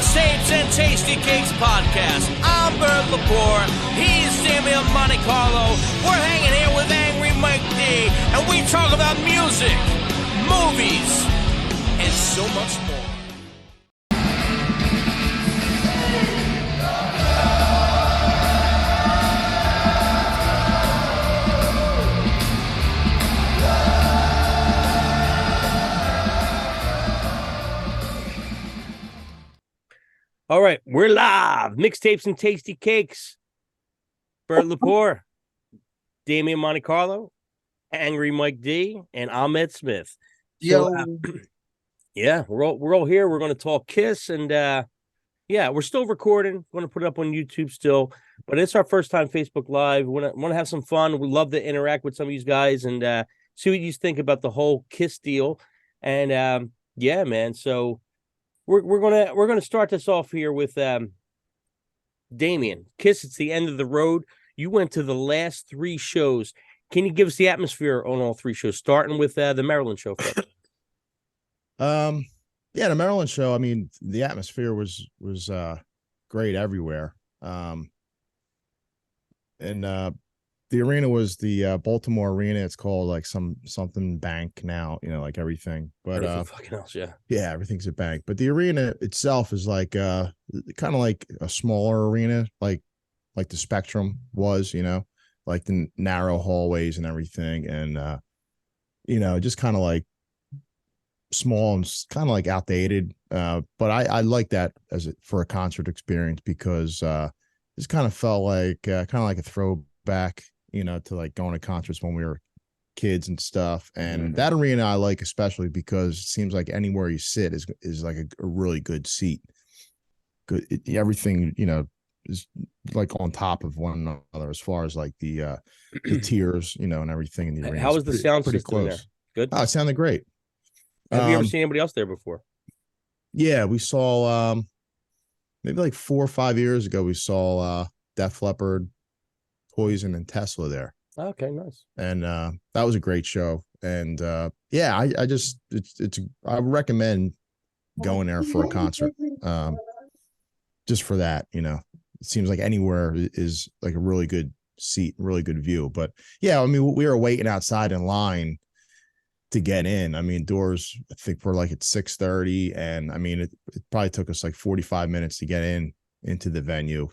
Mixtapes and Tasty Cakes podcast. I'm Bert Lepore. He's Damian Monte Carlo. We're hanging here with Angry Mike D, and we talk about music, movies, and so much more. All right, we're live. Mixtapes and Tasty Cakes. Bert Lepore, Damian Monte Carlo, Angry Mike D, and Ahmed Smith. So, yeah, we're all here. We're going to talk Kiss, and yeah, we're still recording. We're going to put it up on YouTube still, but it's our first time Facebook Live. We want to have some fun. We love to interact with some of these guys and see what you think about the whole Kiss deal. And yeah, man. So. We're gonna start this off here with Damian. Kiss, it's the end of the road. You went to the last three shows. Can you give us the atmosphere on all three shows, starting with the Maryland show first? Yeah, the Maryland show. I mean, the atmosphere was great everywhere. And the arena was the Baltimore Arena. It's called like something bank now, you know, like everything. But fucking else, yeah. Yeah, everything's a bank. But the arena itself is like kind of like a smaller arena, like the Spectrum was, you know, like the narrow hallways and everything. And you know, just kind of like small and kind of like outdated. But I like that for a concert experience because this kind of felt like kind of like a throwback, you know, to like going to concerts when we were kids and stuff. And that arena I like especially because it seems like anywhere you sit is like a really good seat. Good, everything, you know, is like on top of one another as far as like the tiers, you know, and everything in the arena. How was the sound pretty system close. there? Good. Oh, it sounded great. Have you ever seen anybody else there before? Yeah, we saw maybe like 4 or 5 years ago. We saw Def Leppard, Poison, and Tesla there. Okay, nice. And that was a great show. And yeah, I recommend going there for a concert. Just for that, you know, it seems like anywhere is like a really good seat, really good view. But yeah, I mean, we were waiting outside in line to get in. I mean, doors I think were like at 6:30, and I mean it probably took us like 45 minutes to get into the venue,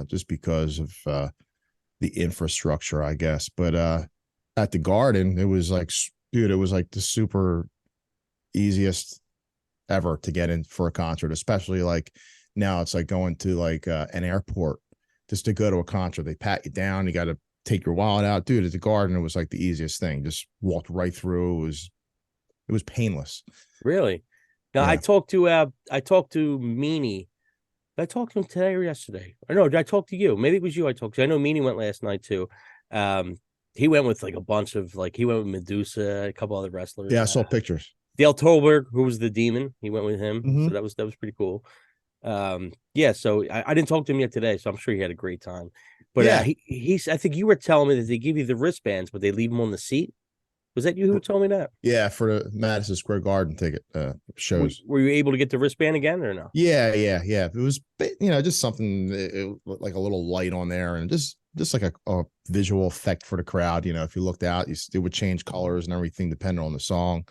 just because of the infrastructure, I guess. But at the Garden, it was like, dude, it was like the super easiest ever to get in for a concert, especially like now it's like going to like an airport just to go to a concert. They pat you down, you got to take your wallet out. Dude, at the Garden, it was like the easiest thing. Just walked right through. It was painless. Really? Now, yeah. I talked to Meanie. Did I talk to him today or yesterday? I know. Did I talk to you? Maybe it was you I talked to. I know Meanie went last night too. He went with like a bunch of he went with Medusa, a couple other wrestlers. Yeah, I saw pictures. Dale Tolberg, who was the Demon, he went with him. So that was pretty cool. Yeah, so I didn't talk to him yet today, so I'm sure he had a great time. But yeah, he's I think you were telling me that they give you the wristbands, but they leave them on the seat. Was that you who told me that? Yeah, for the Madison Square Garden ticket shows. Were you able to get the wristband again or no? Yeah. It was, you know, just something like a little light on there, and just like a visual effect for the crowd. You know, if you looked out, it would change colors and everything depending on the song.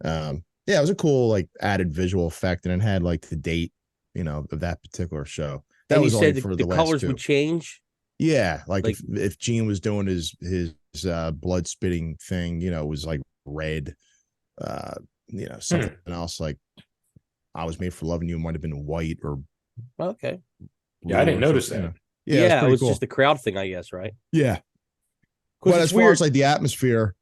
Yeah, it was a cool like added visual effect, and it had like the date, you know, of that particular show. That was only for the colors would change. Yeah, like if Gene was doing his blood spitting thing, you know, it was like red. You know, something else like I Was Made for Loving You might have been white or okay. Yeah, I didn't notice that. Yeah, it was just the crowd thing, I guess, right? Yeah. But as far as like the atmosphere,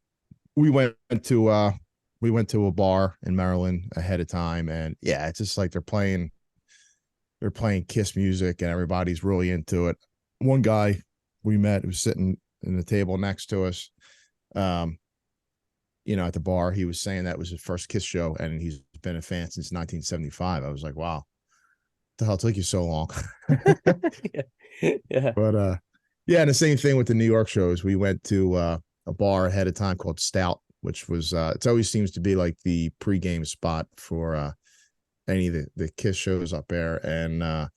we went to a bar in Maryland ahead of time, and yeah, it's just like they're playing Kiss music and everybody's really into it. One guy we met was sitting in the table next to us, you know, at the bar. He was saying that was his first Kiss show, and he's been a fan since 1975. I was like, wow, what the hell took you so long? Yeah. But yeah, and the same thing with the New York shows. We went to a bar ahead of time called Stout, which was it always seems to be like the pregame spot for any of the Kiss shows up there. And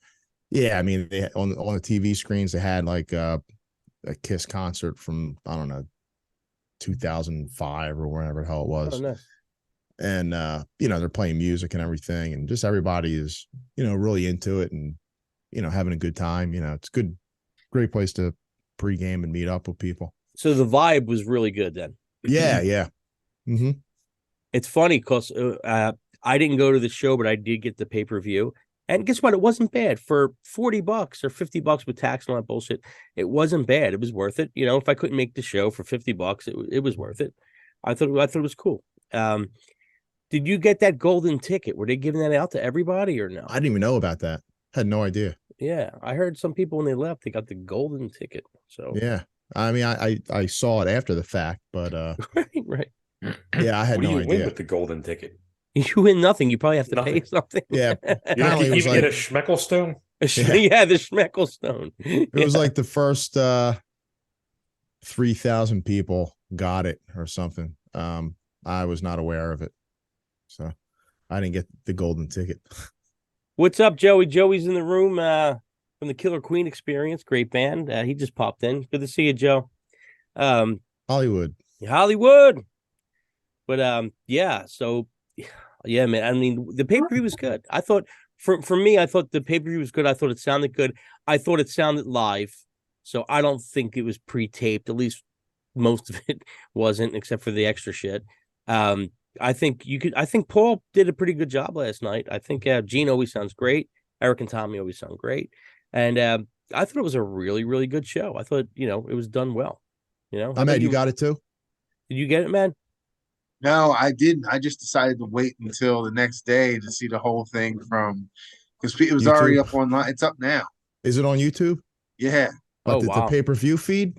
yeah, I mean, they on the TV screens they had like a Kiss concert from, I don't know, 2005 or wherever the hell it was. Oh, nice. And they're playing music and everything, and just everybody is, really into it and, having a good time. It's great place to pregame and meet up with people. So the vibe was really good then. Yeah, yeah. Mm-hmm. It's funny because I didn't go to the show, but I did get the pay-per-view. And guess what? It wasn't bad for $40 or $50 with tax and all that bullshit. It wasn't bad. It was worth it. If I couldn't make the show for $50, it was worth it. I thought it was cool. Did you get that golden ticket? Were they giving that out to everybody or no? I didn't even know about that. Had no idea. Yeah, I heard some people when they left, they got the golden ticket. So yeah, I mean, I saw it after the fact, but right. Yeah, I had no idea. What do you win with the golden ticket? You win nothing. You probably have to pay something. Yeah, you don't even get a Schmeckel stone. Yeah, the Schmeckel stone. It was like the first 3,000 people got it or something. I was not aware of it, so I didn't get the golden ticket. What's up, Joey? Joey's in the room from the Killer Queen Experience. Great band. He just popped in. Good to see you, Joe. Hollywood. But yeah, so yeah, man. I mean, the pay-per-view was good. I thought for me, I thought the pay-per-view was good. I thought it sounded good. I thought it sounded live. So I don't think it was pre-taped. At least most of it wasn't, except for the extra shit. I think Paul did a pretty good job last night. I think Gene always sounds great. Eric and Tommy always sound great. And I thought it was a really, really good show. I thought, it was done well. Ahmed, you got it too? Did you get it, man? No, I didn't. I just decided to wait until the next day to see the whole thing because it was YouTube? already up online. It's up now. Is it on YouTube? Yeah. But the pay-per-view feed?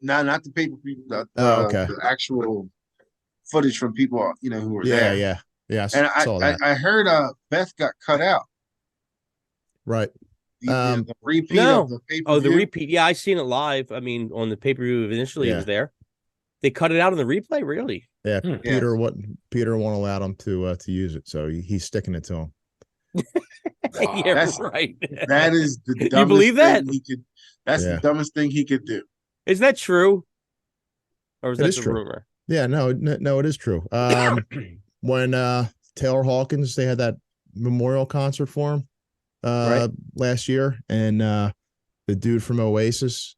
No, not the pay-per-view. Okay. The actual footage from people, who were there. Yeah. And saw that. I heard Beth got cut out. Right. The repeat of the pay-per-view. Oh, the repeat. Yeah, I seen it live. I mean, on the pay-per-view initially, it was there. They cut it out on the replay, really? Yeah. Peter won't allow him to use it, so he's sticking it to him. Yeah, that's right. That is the dumbest you believe that? Thing he could. That's the dumbest thing he could do. Is that true? Or is that a true. rumor? Yeah, no, it is true. When Taylor Hawkins, they had that memorial concert for him last year, and the dude from Oasis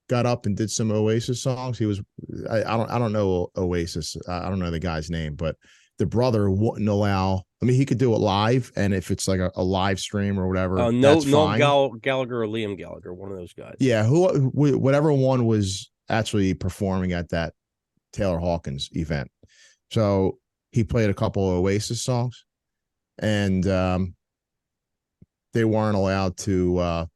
got up and did some Oasis songs. He was I don't know Oasis. I don't know the guy's name, but the brother wouldn't allow. I mean, he could do it live, and if it's like a live stream or whatever, that's fine. Gallagher or Liam Gallagher, one of those guys. Yeah, whatever one was actually performing at that Taylor Hawkins event. So he played a couple of Oasis songs, and they weren't allowed to.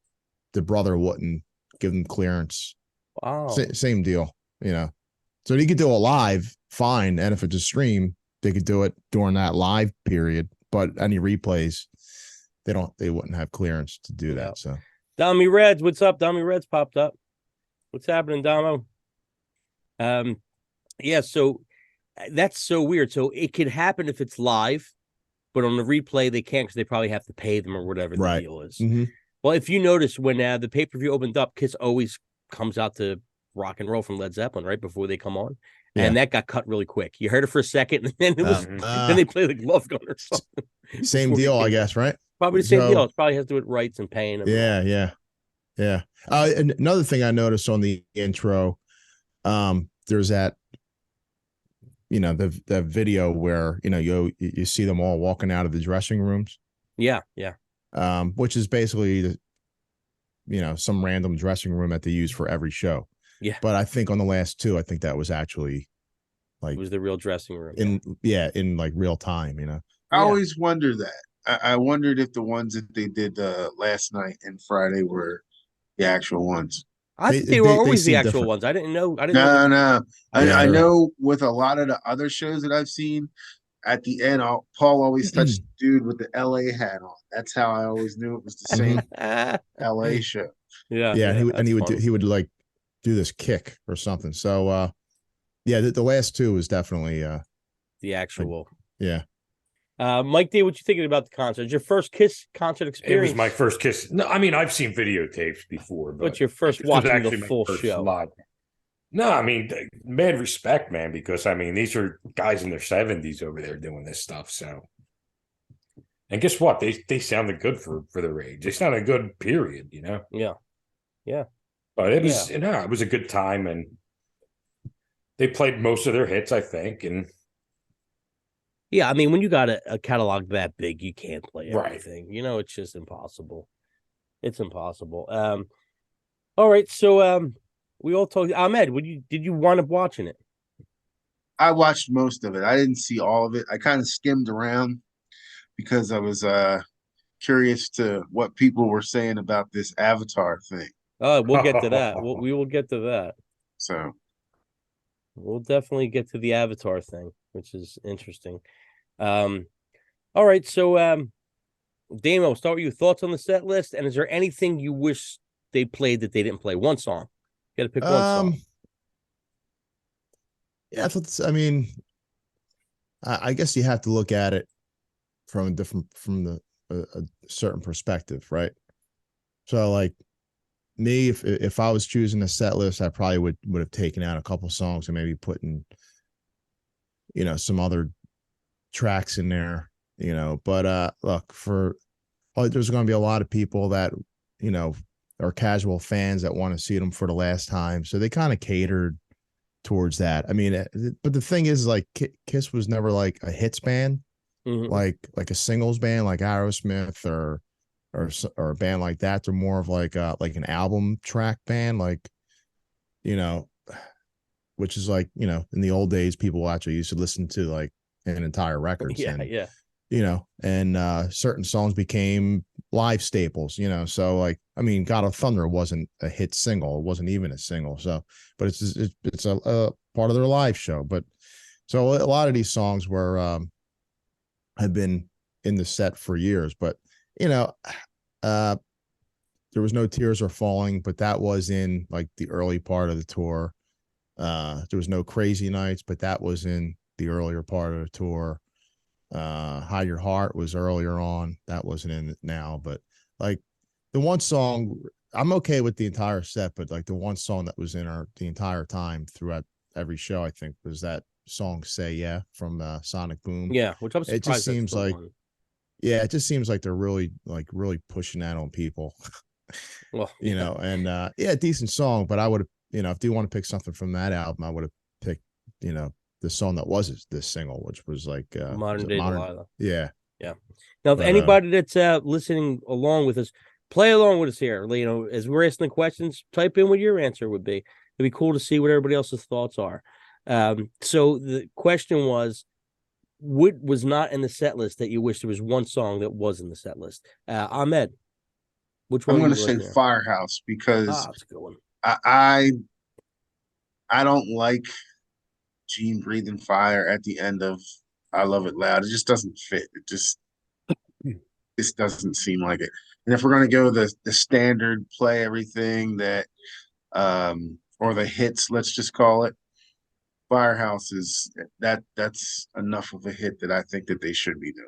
The brother wouldn't give them clearance. Wow. Same deal, So he could do it live, fine, and if it's a stream, they could do it during that live period. But any replays, they wouldn't have clearance to do that. So, Dommy Reds, what's up? Dommy Reds popped up. What's happening, Domo? Yeah, so that's so weird. So it could happen if it's live, but on the replay they can't because they probably have to pay them or whatever the deal is. Mm-hmm. Well, if you notice when the pay-per-view opened up, Kiss always comes out to Rock and Roll from Led Zeppelin right before they come on. And that got cut really quick. You heard it for a second, and then it was then they play like Love Gun or something. Same deal, I guess, right? Probably the same deal. It probably has to do with rights and paying them. Yeah. And another thing I noticed on the intro, there's that, the video where you see them all walking out of the dressing rooms. Yeah. Which is basically some random dressing room that they use for every show. Yeah. But I think on the last two, I think that was actually it was the real dressing room. In like real time, I always wonder that. I wondered if the ones that they did last night and Friday were the actual ones. I think they were always the actual ones. I didn't know. No. I know with a lot of the other shows that I've seen, at the end, Paul always touched the dude with the LA hat on. That's how I always knew it was the same LA show. Yeah. And he would like do this kick or something. So the last two was definitely the actual. Yeah. Mike D, what you thinking about the concert? It's your first Kiss concert experience? It was my first Kiss. No, I mean, I've seen videotapes before, but what's your first watching the full show? Live. No, I mean, mad respect, man, because I mean, these are guys in their 70s over there doing this stuff. So, and guess what? They sounded good for their age. They sounded good, period. You know? Yeah. But it was, it was a good time, and they played most of their hits, I think, and. Yeah, I mean, when you got a catalog that big, you can't play everything. Right. You know, it's just impossible. It's impossible. All right, so we all told you, Ahmed, did you wind up watching it? I watched most of it. I didn't see all of it. I kind of skimmed around because I was curious to what people were saying about this Avatar thing. Oh, we'll get to that. We will get to that. So we'll definitely get to the Avatar thing, which is interesting. All right, so Damo, start with you. Thoughts on the set list, and is there anything you wish they played that they didn't play? One song. You got to pick one song. Yeah, I mean, I guess you have to look at it from a certain perspective, right? So, like me, if I was choosing a set list, I probably would have taken out a couple songs and maybe put in, some other tracks in there, But look, there's going to be a lot of people that are casual fans that want to see them for the last time, so they kind of catered towards that. I mean, but the thing is, like, Kiss was never like a hits band, like a singles band, like Aerosmith or a band like that. They're more of like an album track band, like, which is like, in the old days, people actually used to listen to like an entire record. And certain songs became live staples, so like, I mean, God of Thunder wasn't a hit single. It wasn't even a single. So, but it's a part of their live show. But so a lot of these songs have been in the set for years, but there was no Tears Are Falling, but that was in like the early part of the tour. There was no Crazy Nights, but that was in the earlier part of the tour. Hide Your Heart was earlier on. That wasn't in it now, but like the one song, I'm okay with the entire set, but like the one song that was in the entire time throughout every show, I think, was that song "Say Yeah" from Sonic Boom. Yeah, which I'm surprised. It just seems like, it just seems like they're really pushing that on people. Well, and decent song, but I would have, if you want to pick something from that album, I would have picked, the song that was this single, which was like Modern Day Delilah. Yeah. Now, if anybody that's listening along with us, play along with us here. As we're asking the questions, type in what your answer would be. It'd be cool to see what everybody else's thoughts are. So the question was, what was not in the set list that you wish there was one song that was in the set list? Ahmed, which one? I'm going to say Firehouse, because that's a good one. I don't like Gene breathing fire at the end of I Love It Loud. It just doesn't fit. This doesn't seem like it. And if we're going to go the standard play everything that or the hits, let's just call it, Firehouse is that's enough of a hit that I think that they should be doing.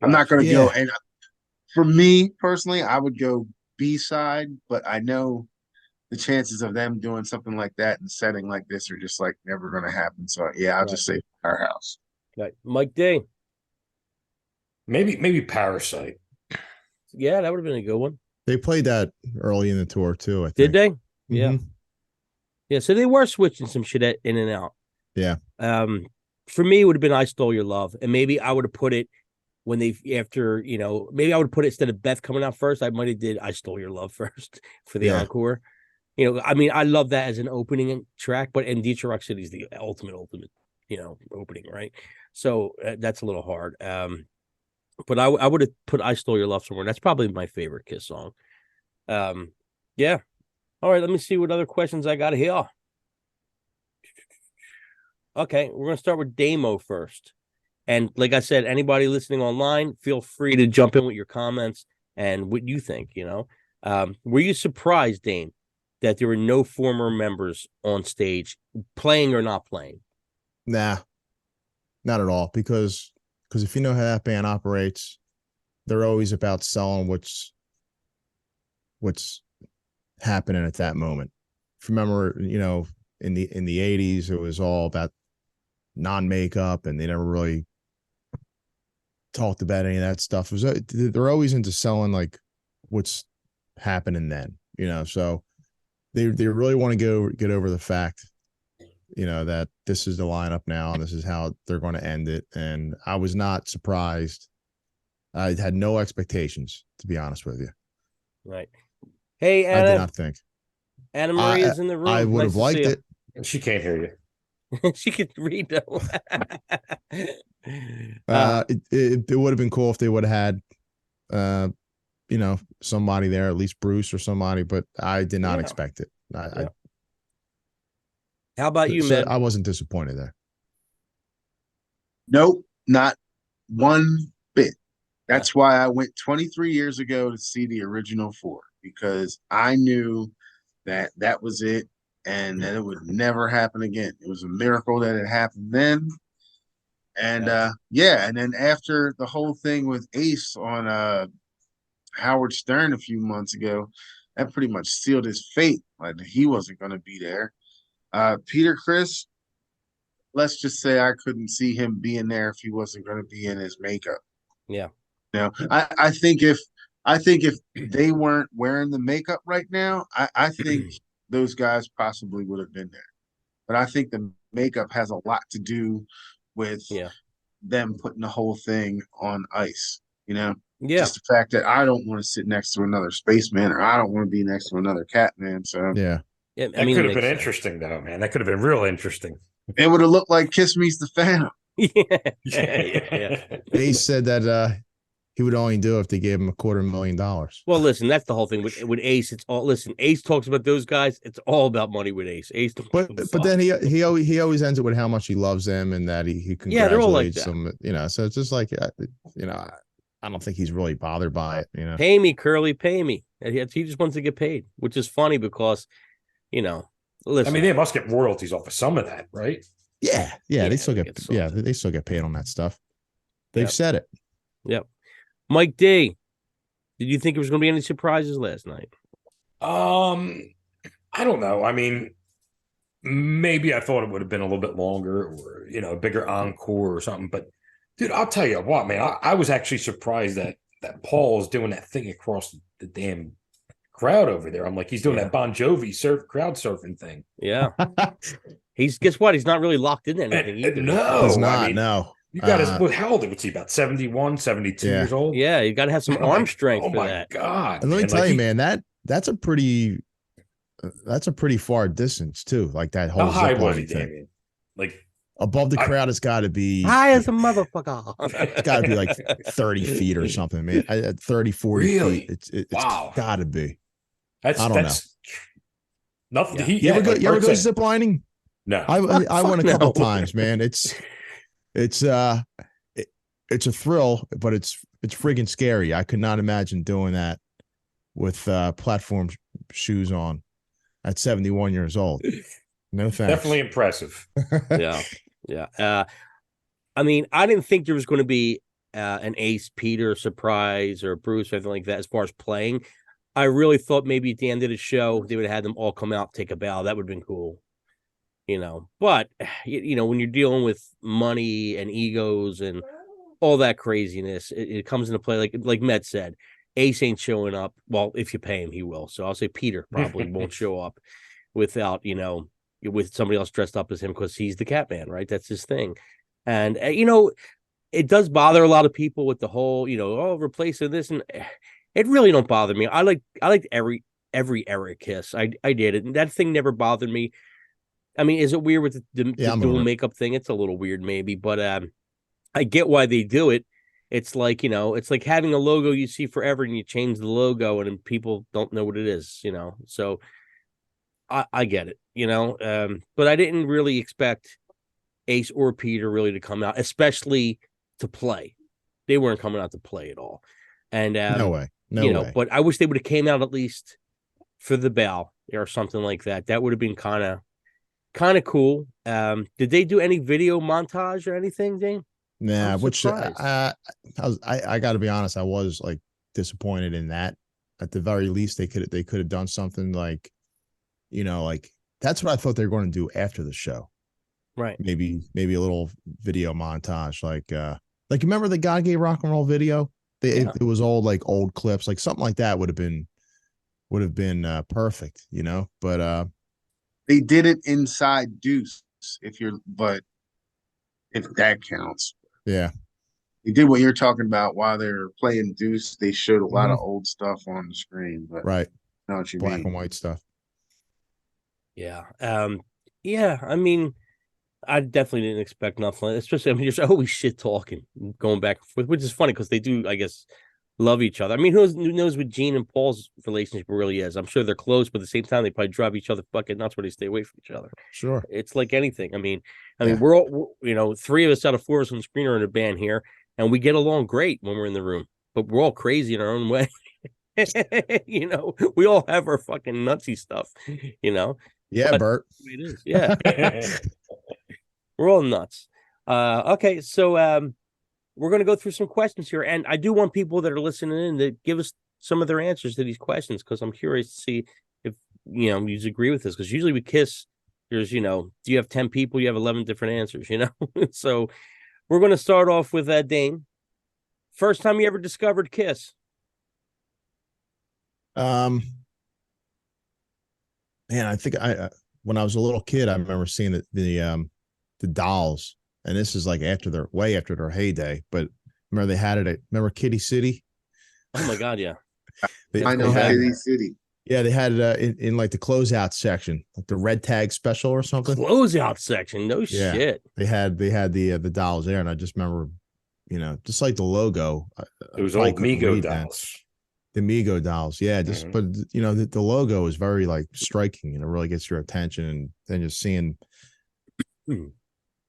I'm not going to go, and for me personally, I would go B-side, but I know the chances of them doing something like that in a setting like this are just like never going to happen. So I'll just say Firehouse. Right. Mike D. Maybe Parasite. Yeah, that would have been a good one. They played that early in the tour too, I think. Did they? Yeah. Yeah, so they were switching some shit in and out. Yeah. For me, it would have been I Stole Your Love. And maybe I would have put it when maybe I would put it instead of Beth coming out first, I might have did I Stole Your Love first for the encore. I mean, I love that as an opening track, but in Detroit Rock City is the ultimate, opening, right? So that's a little hard. But I would have put I Stole Your Love somewhere. That's probably my favorite Kiss song. Yeah. All right, let me see what other questions I got here. Okay, we're going to start with Damo first. And like I said, anybody listening online, feel free to jump in with your comments and what you think, Were you surprised, Dame, that there were no former members on stage, playing or not playing? Nah, not at all, because because if you know how that band operates, they're always about selling what's happening at that moment. If you remember, in the 80s, it was all about non-makeup, and they never really talked about any of that stuff. They're always into selling like what's happening then, so they really want to get over the fact, that this is the lineup now and this is how they're going to end it. And I was not surprised. I had no expectations, to be honest with you. Right. Hey, Anna. I did not think. Anna Marie is in the room. I would have liked it. She can't hear you. She could read though. It would have been cool if they would have had, somebody there, at least Bruce or somebody, but I did not expect it. How about you, man? I wasn't disappointed there. Nope, not one bit. That's why I went 23 years ago to see the original 4, because I knew that was it and that it would never happen again. It was a miracle that it happened then. And and then after the whole thing with Ace on Howard Stern a few months ago, that pretty much sealed his fate. Like, he wasn't going to be there. Peter Criss, let's just say I couldn't see him being there if he wasn't going to be in his makeup. Yeah. I think if they weren't wearing the makeup right now, I think those guys possibly would have been there. But I think the makeup has a lot to do with them putting the whole thing on ice, Just the fact that I don't want to sit next to another spaceman, or I don't want to be next to another Catman. So that could have been interesting, though, man. That could have been real interesting. It would have looked like Kiss Me's the Phantom. Yeah. Ace said that he would only do it if they gave him $250,000. Well, listen, that's the whole thing with Ace. It's all Ace talks about those guys. It's all about money with Ace. But then he always ends it with how much he loves them and that he congratulates they're all like them. So it's just like I don't think he's really bothered by it. Pay me, Curly, pay me. He just wants to get paid, which is funny because listen. I mean, they must get royalties off of some of that, right? Yeah, they still get paid on that stuff. They've said it. Yep. Mike D, did you think there was going to be any surprises last night? I don't know. I mean, maybe I thought it would have been a little bit longer, or a bigger encore or something. But dude, I'll tell you what, man, I was actually surprised that Paul is doing that thing across the damn crowd over there. I'm like, he's doing that Bon Jovi crowd surfing thing. Yeah. Guess what? He's not really locked in anything either. No, he's not. No. You got how old was he? About 71, 72 years old? Yeah, you got to have some arm strength for that. Oh, my God. And let me tell you, man, that's a pretty far distance, too. Like that whole high was thing. he, Damien? Like, above the crowd, it's got to be high as a motherfucker. It's got to be like 30 feet or something, man. At 30, 40 feet. It's got to be. I don't know. Nothing. Yeah. You ever go zip lining? No. I went a couple times, man. It's a thrill, but it's friggin' scary. I could not imagine doing that with platform shoes on at 71 years old. No thanks. Definitely impressive. Yeah. I mean, I didn't think there was going to be an Ace Peter surprise or Bruce or anything like that as far as playing. I really thought maybe at the end of the show they would have had them all come out, take a bow. That would have been cool. But when you're dealing with money and egos and all that craziness, it comes into play. Like Met said, Ace ain't showing up. Well, if you pay him, he will. So I'll say Peter probably won't show up without, with somebody else dressed up as him, because he's the Catman, right? That's his thing. And, it does bother a lot of people with the whole, replacing this. And it really don't bother me. I liked every Eric Kiss. I did it. And that thing never bothered me. I mean, is it weird with the dual makeup thing? It's a little weird, maybe, but I get why they do it. It's like, it's like having a logo you see forever and you change the logo and people don't know what it is, So I get it, but I didn't really expect Ace or Peter really to come out, especially to play. They weren't coming out to play at all. And no way. But I wish they would have came out at least for the bell or something like that. That would have been kind of cool. Did they do any video montage or anything, Dane? Nah, which I got to be honest, I was like disappointed in that. At the very least, they could have done something like, like that's what I thought they were going to do after the show. Right. Maybe a little video montage, like remember the God Gave Rock and Roll video? It was all like old clips, like something like that would have been perfect, But they did it inside Deuce, if that counts. Yeah. They did what you're talking about while they were playing Deuce. They showed a lot of old stuff on the screen, but right. I know what you Black mean. and white stuff. Yeah. Yeah. I mean, I definitely didn't expect nothing. Especially, I mean, you're always shit talking, going back and forth, which is funny because they do, I guess, love each other. I mean, who knows what Gene and Paul's relationship really is? I'm sure they're close, but at the same time, they probably drive each other fucking nuts where they stay away from each other. Sure. It's like anything. I mean, we're all, 3 of us out of 4 of us on the screen are in a band here, and we get along great when we're in the room, but we're all crazy in our own way. We all have our fucking nutsy stuff, Yeah, but Bert. it is. Yeah. We're all nuts. Okay, so we're going to go through some questions here, and I do want people that are listening in to give us some of their answers to these questions because I'm curious to see if you agree with this. Because usually with Kiss, there's do you have 10 people, you have 11 different answers, So we're going to start off with Dane. First time you ever discovered Kiss? Man, I think when I was a little kid, I remember seeing the Dolls, and this is like way after their heyday. But remember they had it remember Kitty City? Oh my God, yeah. I know Kitty City. Yeah, they had it in like the closeout section, like the red tag special or something. Closeout section, no shit. They had the Dolls there, and I just remember, just like the logo. It was old Mego Dolls. The Mego Dolls, yeah. Just but the logo is very like striking, and it really gets your attention. And then just seeing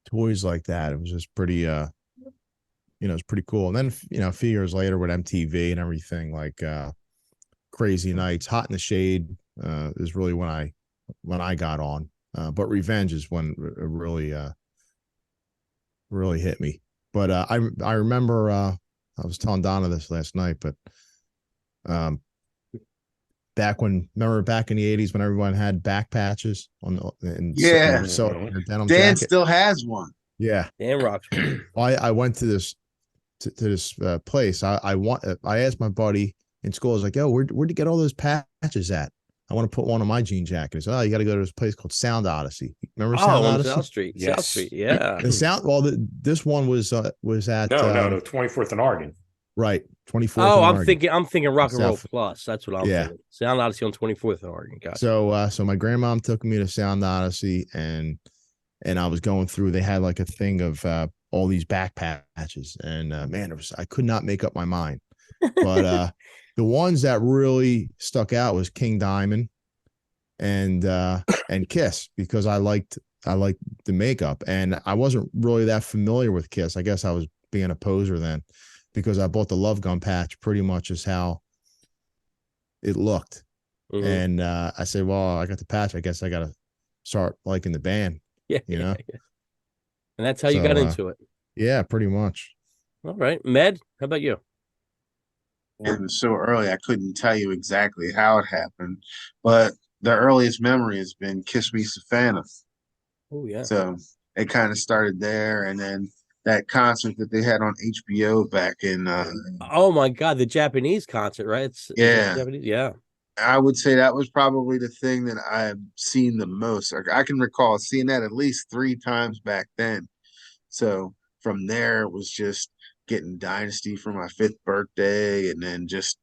toys like that, it was just pretty it's pretty cool. And then a few years later with MTV and everything, like Crazy Nights, Hot in the Shade is really when I got on. But Revenge is when it really hit me. But I remember I was telling Donna this last night, but back in the 80s when everyone had back patches on the denim Dan jacket. still has one. Yeah, Dan rocks. I went to this place. I asked my buddy in school. I was like, "Yo, where'd you get all those patches at? I want to put one on my jean jacket." He said, "Oh, you got to go to this place called Sound Odyssey. Remember Sound Odyssey? South Street. Yes. South Street. Yeah. This one was at no 24th and Oregon. Right, 24th. Oh, I'm thinking Rock and Roll Plus. That's what I'm thinking. Sound Odyssey on 24th and Oregon. Got so my grandmom took me to Sound Odyssey, and I was going through. They had like a thing of all these back patches, and man, I could not make up my mind. But the ones that really stuck out was King Diamond and Kiss, because I liked the makeup, and I wasn't really that familiar with Kiss. I guess I was being a poser then, because I bought the Love Gun patch pretty much as how it looked. Mm-hmm. And I said, well, I got the patch. I guess I got to start liking the band. Yeah. Yeah. And that's how you got into it. Yeah, pretty much. All right. Med, how about you? It was so early, I couldn't tell you exactly how it happened. But the earliest memory has been Kiss Me Savannah. Oh, yeah. So it kind of started there. And then that concert that they had on HBO back in oh my God, the Japanese concert, right? Japanese? Yeah. I would say that was probably the thing that I've seen the most. I can recall seeing that at least 3 times back then. So from there, it was just getting Dynasty for my 5th birthday, and then just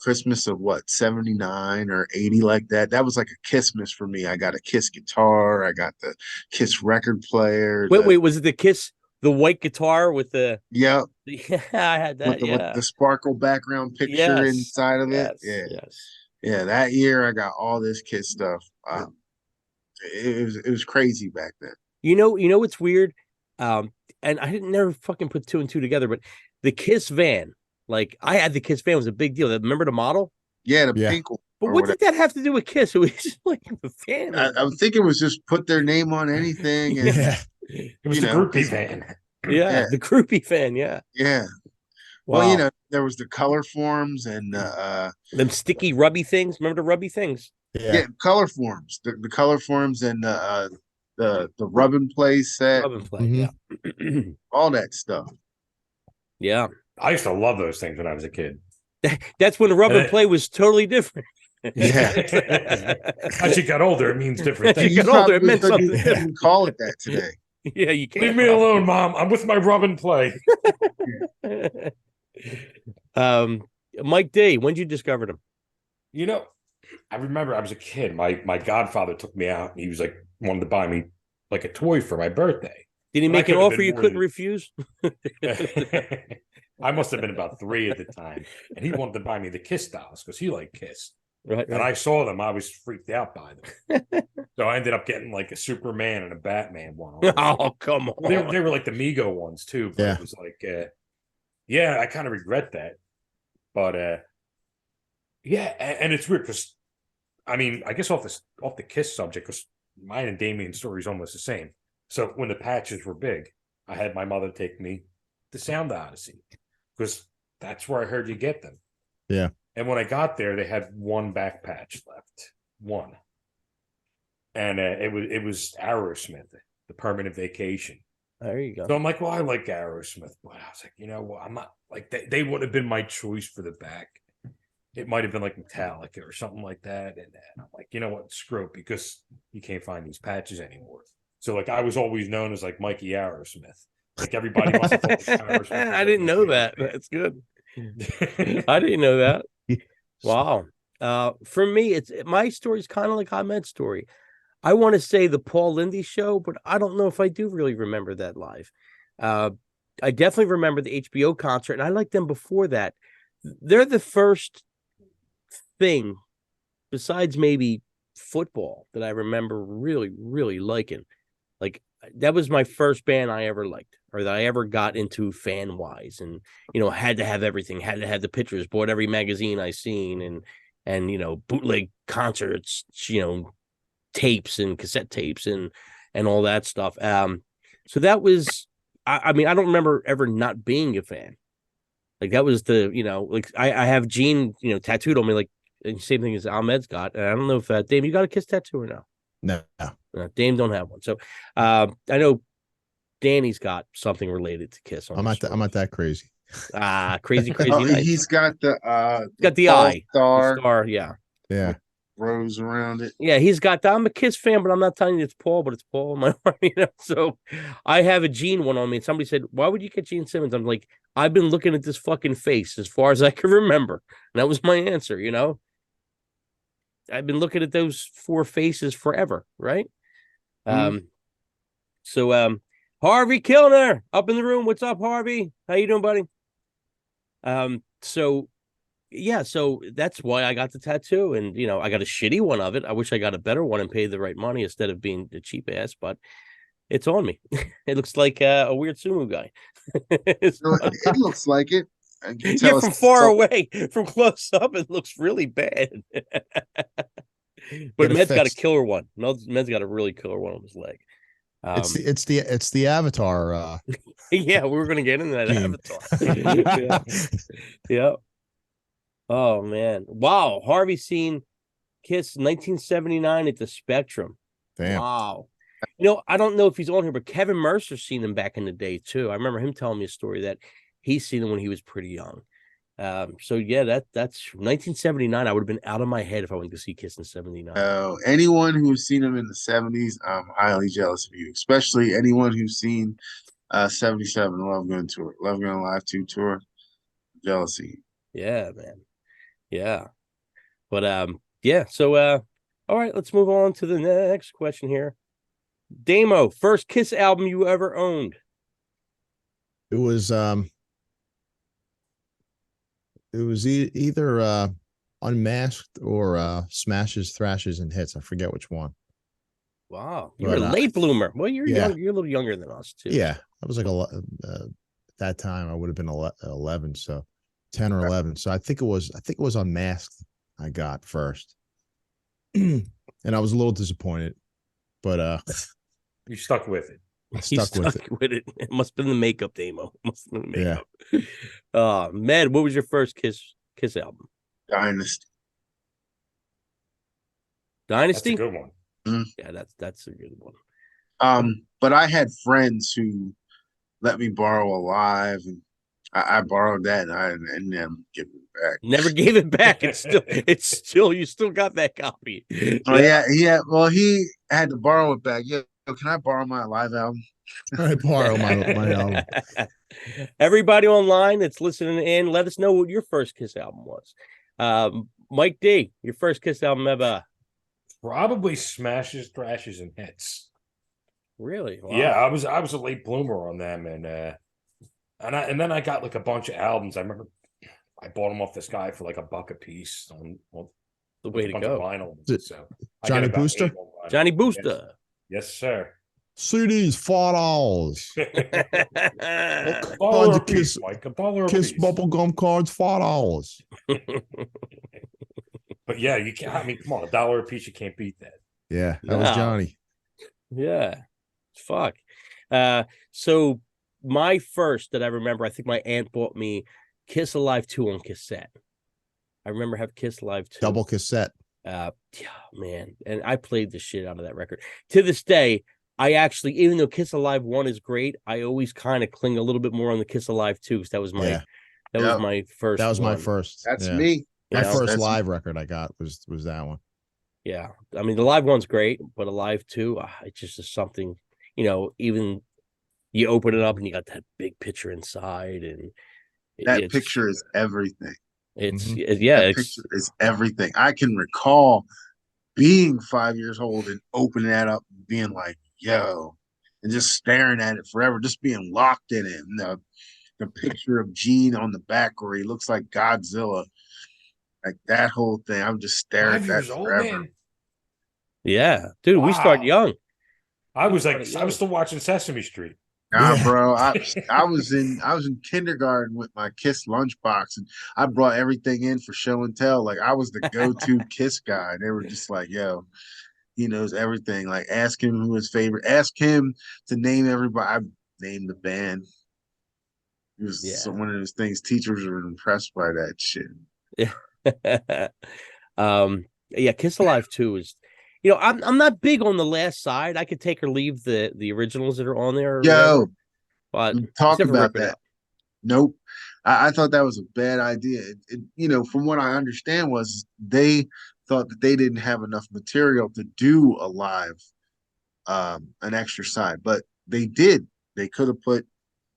Christmas of 79 or 80, like that. That was like a Kissmas for me. I got a Kiss guitar. I got the Kiss record player. Wait, was it the Kiss, the white guitar with the? Yeah. Yeah, I had that. With the sparkle background picture inside of it. Yeah. That year I got all this Kiss stuff. It was crazy back then. You know what's weird? And I didn't never fucking put 2 and 2 together, but the Kiss van, like I had the Kiss van, was a big deal. Remember the model? Yeah, the pink one. But what did that have to do with Kiss? It was just like the van. I think it was just put their name on anything. And, it was the groupie van. Yeah, the groupie fan. Yeah. Yeah. Wow. Well, there was the color forms and them sticky rubby things. Remember the rubby things? Yeah, color forms. The color forms and the rub and play set. Rub and play, yeah. All that stuff. Yeah. I used to love those things when I was a kid. That's when the rub and play was totally different. Yeah. As you got older, it means different things. You got older, it meant something. You couldn't call it that today. Yeah, you can't. Leave me alone, Mom. I'm with my rub and play. Mike D, when did you discover them? You know, I remember I was a kid. My godfather took me out, and he was like, wanted to buy me like a toy for my birthday. Did he make an offer you couldn't refuse? I must have been about 3 at the time, and he wanted to buy me the Kiss dolls because he liked Kiss. Right. And I saw them. I was freaked out by them. So I ended up getting like a Superman and a Batman one. Oh, come on. They were like the Mego ones too. But it was like, yeah, I kind of regret that. But yeah, and it's weird because, I mean, I guess off the Kiss subject, because mine and Damien's story is almost the same. So when the patches were big, I had my mother take me to Sound Odyssey because that's where I heard you get them. Yeah. And when I got there, they had one back patch left, one, and it was Aerosmith, The Permanent Vacation. There you go. So I'm like, well, I like Aerosmith, but I was like, well, I'm not like they would have been my choice for the back. It might have been like Metallica or something like that, and I'm like, you know what, screw it, because you can't find these patches anymore. So like I was always known as like Mikey Aerosmith. Like everybody must have thought Aerosmith. I didn't know that. That's good. I didn't know that. Wow. For me, my story's kind of like Ahmed's story. I want to say the Paul Lindy show, but I don't know if I do really remember that live. I definitely remember the HBO concert, and I liked them before that. They're the first thing, besides maybe football, that I remember really, really liking. Like, that was my first band I ever liked, or that I ever got into fan wise, and had to have everything, had to have the pictures, bought every magazine I seen, and bootleg concerts, tapes and cassette tapes and all that stuff. So that was, I mean, I don't remember ever not being a fan. Like that was the, like I have Gene, tattooed on me, like same thing as Ahmed's got. And I don't know if Dame, you got a Kiss tattoo or no? No. Dame don't have one. So I know Danny's got something related to Kiss. I'm not that crazy. Crazy nice. He's got the eye star. Yeah. Rose around it. Yeah, he's got that. I'm a Kiss fan, but I'm not telling you it's Paul, but it's Paul in my arm, So I have a Gene one on me. And somebody said, why would you get Gene Simmons? I'm like, I've been looking at this fucking face as far as I can remember. And that was my answer, I've been looking at those 4 faces forever, right? So Harvey Kilner up in the room. What's up, Harvey? How you doing, buddy? So that's why I got the tattoo, and I got a shitty one of it. I wish I got a better one and paid the right money instead of being the cheap ass, but it's on me. It looks like a weird sumo guy. It looks like it. Yeah, from far away, from close up, it looks really bad. But Med's got a killer one. Med's got a really killer one on his leg. It's the Avatar. Yeah, we were going to get into that Avatar. Yeah. Oh man! Wow, Harvey seen Kiss 1979 at the Spectrum. Damn. Wow. I don't know if he's on here, but Kevin Mercer's seen him back in the day too. I remember him telling me a story that he's seen him when he was pretty young. So yeah, that's 1979. I would have been out of my head if I went to see Kiss in 79. Anyone who's seen him in the 70s, I'm highly jealous of you, especially anyone who's seen 77 Love Gun Tour, Love Gun Live 2 Tour. Jealousy. Yeah, man. Yeah. But yeah, so all right, let's move on to the next question here. Damo, first Kiss album you ever owned? It was either Unmasked or Smashes, Thrashes, and Hits. I forget which one. Wow, you're a late bloomer. Well, you're young, you're a little younger than us too. Yeah, I was like at that time I would have been 11, so 10 or 11. So I think it was Unmasked I got first, and I was a little disappointed, but you stuck with it. He's stuck with it. It must have been the makeup, Damo. Must have been the makeup. Med, what was your first Kiss album? Dynasty. Dynasty? That's a good one. Mm. Yeah, that's a good one. But I had friends who let me borrow Alive, and I borrowed that, and never give it back. Never gave it back. It's still you still got that copy. Oh yeah. Well, he had to borrow it back. Yeah, can I borrow my Alive album? I borrow my album. Everybody online that's listening in, let us know what your first Kiss album was. Mike D, your first Kiss album ever? Probably Smashes, Thrashes, and Hits. Really? Wow. Yeah, I was a late bloomer on them, and then I got like a bunch of albums. I remember I bought them off this guy for like $1 a piece on the way to go. Vinyl. So Johnny Booster? Johnny Booster. Yes, sir. CDs, $4. $1 a piece, Mike. $1 a Kiss piece. bubblegum cards, $4. But yeah, you can't. I mean, come on, $1 a piece. You can't beat that. Yeah, that was Johnny. Yeah, fuck. So my first that I remember, I think my aunt bought me Kiss Alive 2 on cassette. I remember having Kiss Alive 2. Double cassette. Yeah, man. And I played the shit out of that record. To this day, I actually, even though Kiss Alive 1 is great, I always kind of cling a little bit more on the Kiss Alive 2 because that was my was my first. That was my first. That's me. My first live record I got was that one. Yeah. I mean, the live one's great, but Alive 2, it just is something, even you open it up and you got that big picture inside, and that picture is everything. Picture is everything. I can recall being 5 years old and opening that up and being like, yo, and just staring at it forever, just being locked in it. And the picture of Gene on the back where he looks like Godzilla, like that whole thing. I'm just staring at that forever. Man. Yeah, dude, we start young. I was still watching Sesame Street. Nah, bro. I was in kindergarten with my Kiss lunchbox, and I brought everything in for show and tell. Like I was the go-to Kiss guy. They were just like, yo, he knows everything. Like ask him who his favorite. Ask him to name everybody. I named the band. It was one of those things. Teachers were impressed by that shit. Yeah. Kiss Alive 2 is. I'm not big on the last side. I could take or leave the originals that are on there. Yo, but talk about that. Nope. I thought that was a bad idea. From what I understand was they thought that they didn't have enough material to do a live, an extra side, but they did. They could have put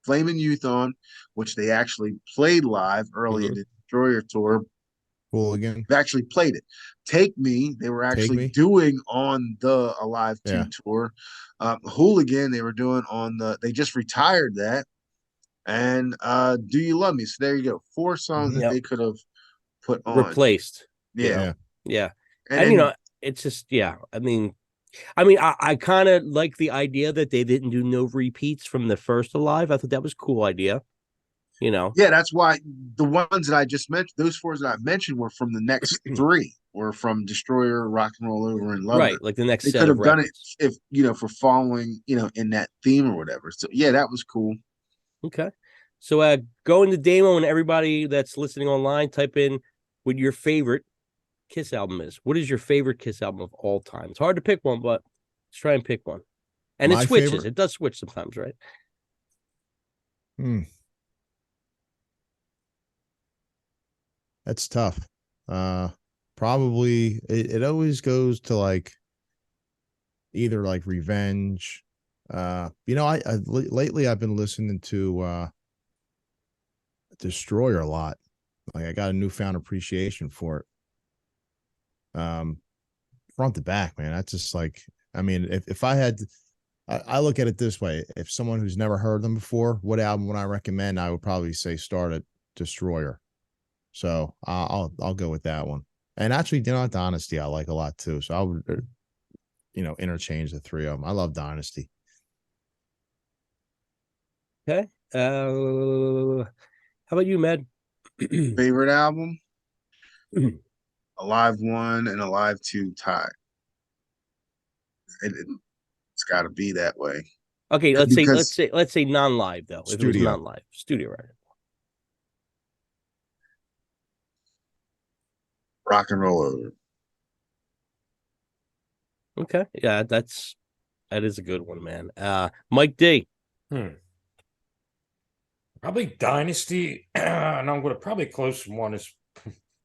Flamin' Youth on, which they actually played live early in the Destroyer tour. Hooligan. They actually played it. Take Me, they were actually doing on the Alive 2 tour. Hooligan, they were doing on they just retired that. And Do You Love Me? So there you go. 4 songs that they could have put on. Replaced. Yeah. And it's just, I mean, I kind of like the idea that they didn't do no repeats from the first Alive. I thought that was a cool idea. Yeah, that's why the ones that I just mentioned, those 4 that I mentioned were from the next 3, were from Destroyer, Rock and Roll Over, and Love. Right, like the next. They could have done it if for following in that theme or whatever. So yeah, that was cool. Okay, so go into Damo, and everybody that's listening online, type in what your favorite Kiss album is. What is your favorite Kiss album of all time? It's hard to pick one, but let's try and pick one. And it switches. Favorite? It does switch sometimes, right? That's tough. Probably it always goes to like either like Revenge. Lately I've been listening to Destroyer a lot. Like I got a newfound appreciation for it. Front to back, man. That's just like, I mean, if I had, I look at it this way: if someone who's never heard them before, what album would I recommend? I would probably say start at Destroyer. So I'll go with that one. And actually, Dynasty I like a lot too. So I would, interchange the 3 of them. I love Dynasty. Okay. How about you, Med? Favorite album? Alive 1 and Alive 2 tied. It's got to be that way. Okay, Because let's say non-live though. If it was Studio. non-live, studio record. Rock and Roll Over. Okay, yeah, that is a good one, man. Mike D. Probably Dynasty, and I'm going to probably close one is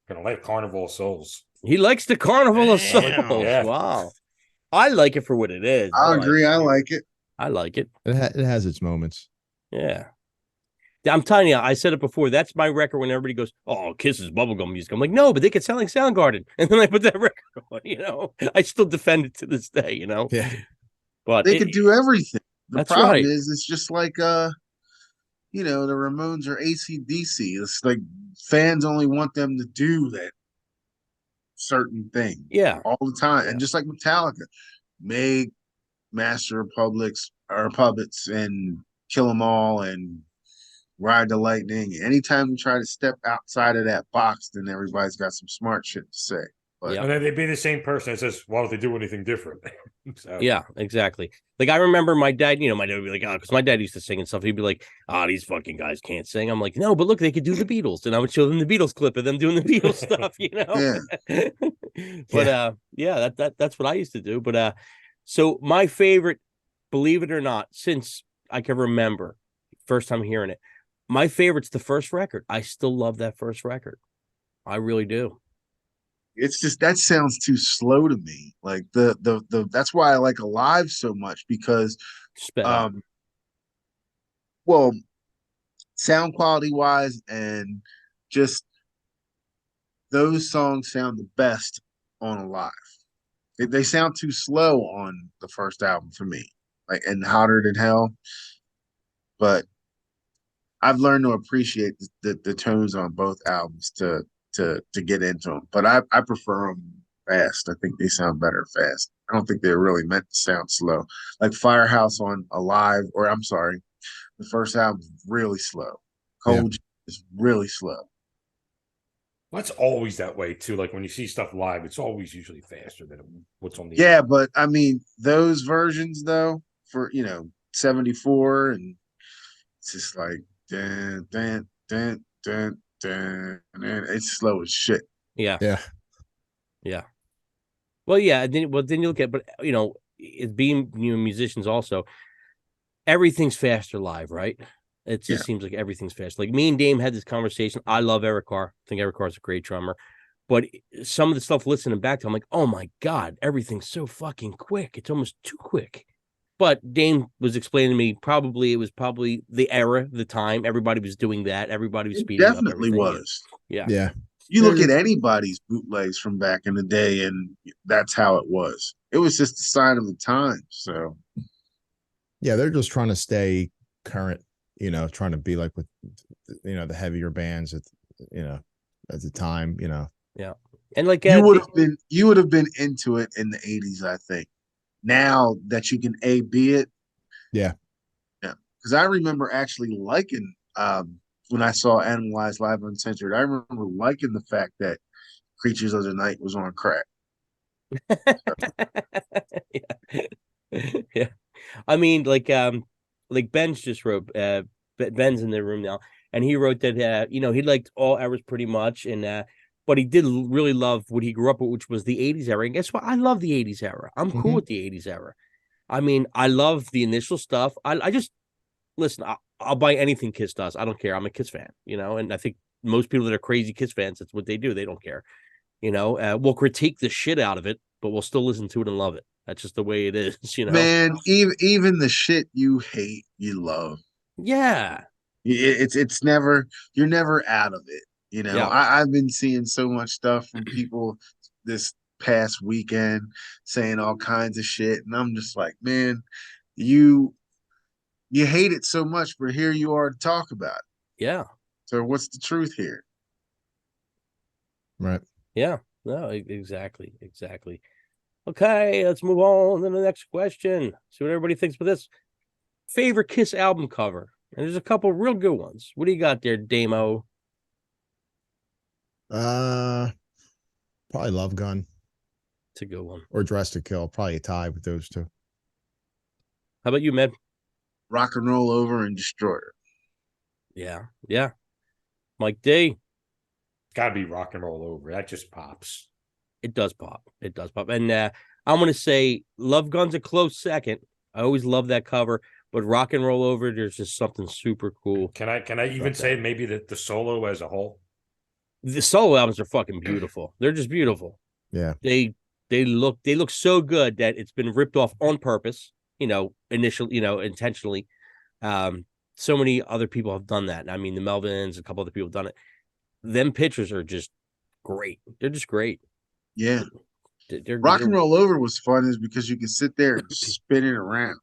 going to let Carnival of Souls. He likes the Carnival of Souls. Yeah. Wow, I like it for what it is. I agree. I like it. I like it. It has its moments. Yeah. I'm telling you, I said it before. That's my record when everybody goes, "Oh, Kiss is bubblegum music." I'm like, no, but they could sound like Soundgarden. And then I put that record on, I still defend it to this day, Yeah. But They could do everything. The that's problem right. is it's just like the Ramones or AC/DC. It's like fans only want them to do that certain thing. Yeah. All the time. Yeah. And just like Metallica, make Master of Puppets and Kill 'Em All and Ride the Lightning. Anytime you try to step outside of that box, then everybody's got some smart shit to say. But Yeah. And then they'd be the same person that says, why don't they do anything different? So. Yeah, exactly. Like I remember my dad, my dad would be like, oh, because my dad used to sing and stuff. He'd be like, these fucking guys can't sing. I'm like, no, but look, they could do the Beatles. And I would show them the Beatles clip of them doing the Beatles stuff, Yeah. But that's what I used to do. But so my favorite, believe it or not, since I can remember, first time hearing it, my favorite's the first record. I still love that first record. I really do. It's just that sounds too slow to me. Like the that's why I like Alive so much, because well, sound quality wise and just those songs sound the best on Alive. They sound too slow on the first album for me, like and Hotter Than Hell. But I've learned to appreciate the tones on both albums to get into them. But I prefer them fast. I think they sound better fast. I don't think they're really meant to sound slow. Like Firehouse on Alive, or I'm sorry, the first album is really slow. Cold is really slow. Well, that's always that way too. Like when you see stuff live, it's always usually faster than what's on the album. But I mean those versions though, for 74, and it's just like dun, dun, dun, dun, dun, and it's slow as shit. Yeah. Well, yeah. Then you look at, but it's being musicians also. Everything's faster live, right? It just seems like everything's fast. Like me and Dame had this conversation. I love Eric Carr. I think Eric Carr's a great drummer. But some of the stuff listening back to, I'm like, oh my God, everything's so fucking quick. It's almost too quick. But Dame was explaining to me, it was the era, the time. Everybody was doing that. Everybody was speeding up. Definitely was. Yeah. You look at anybody's bootlegs from back in the day, and that's how it was. It was just a sign of the time. So, yeah, they're just trying to stay current. Trying to be like with, the heavier bands at the time. Yeah, and like you would have been into it in the 80s, I think. Now that you can A/B it, yeah. Because I remember actually liking when I saw Animalized Live Uncensored. I remember liking the fact that Creatures of the Night was on crack. Yeah. I mean, like Ben's just wrote. Ben's in the room now, and he wrote that he liked all eras pretty much, and but he did really love what he grew up with, which was the 80s era. And guess what? I love the 80s era. I'm cool with the 80s era. I mean, I love the initial stuff. I just listen. I'll buy anything Kiss does. I don't care. I'm a Kiss fan, and I think most people that are crazy Kiss fans, that's what they do. They don't care. We'll critique the shit out of it, but we'll still listen to it and love it. That's just the way it is, Man, even the shit you hate, you love. Yeah. It's never, you're never out of it. Yeah. I've been seeing so much stuff from people this past weekend saying all kinds of shit, and I'm just like, man, you hate it so much, but here you are to talk about it. Yeah. So what's the truth here? Right. Yeah. No, exactly. Okay, let's move on to the next question. See what everybody thinks about this. Favorite Kiss album cover. And there's a couple real good ones. What do you got there, Damo? Probably Love Gun. It's a good one. Or Dress to Kill. Probably a tie with those two. How about you, Med? Rock and Roll Over and Destroyer. Yeah. Mike D. Got to be Rock and Roll Over. That just pops. It does pop. And I'm going to say Love Gun's a close second. I always love that cover, but Rock and Roll Over, there's just something super cool. Can I even say maybe the solo as a whole? The solo albums are fucking beautiful. They're just beautiful. Yeah. They look so good that it's been ripped off on purpose, intentionally. So many other people have done that. I mean, the Melvins, a couple other people have done it. Them pictures are just great. They're just great. Yeah. Rock and Roll Over was fun is because you can sit there and spin it around.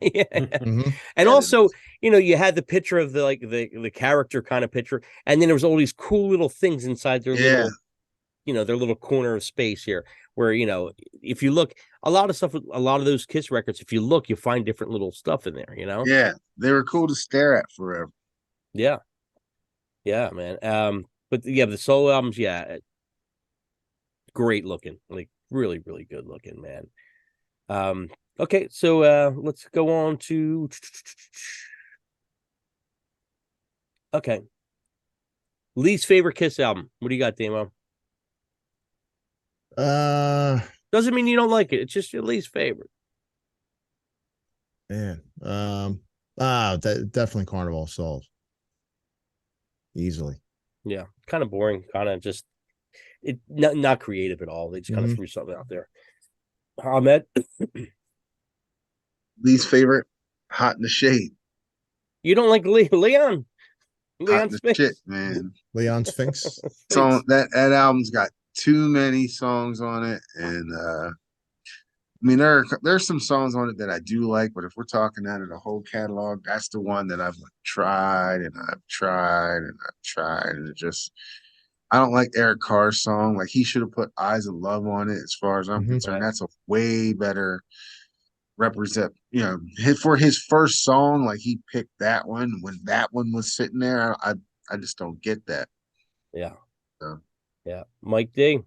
Yeah. Mm-hmm. And also, you had the picture of the character kind of picture, and then there was all these cool little things inside their little, their little corner of space here, where if you look, a lot of those Kiss records, if you look, you find different little stuff in there. Yeah, they were cool to stare at forever. Yeah, man. But the solo albums, great looking, like really, really good looking, man. Okay, so let's go on to least favorite Kiss album. What do you got, Damo? Doesn't mean you don't like it. It's just your least favorite. Man, definitely Carnival of Souls. Easily. Yeah, kind of boring. Kind of just not creative at all. They just kind of threw something out there. Ahmed. Least favorite, Hot in the Shade. You don't like Leon? Leon Sphinx, shit, man. Leon Sphinx. So that album's got too many songs on it, and I mean there's some songs on it that I do like, but if we're talking out of the whole catalog, that's the one that I've tried, and and it just. I don't like Eric Carr's song. Like, he should have put Eyes of Love on it. As far as I'm concerned, that's a way better represent. For his first song, like, he picked that one when that one was sitting there. I just don't get that. Yeah. So. Yeah, Mike D.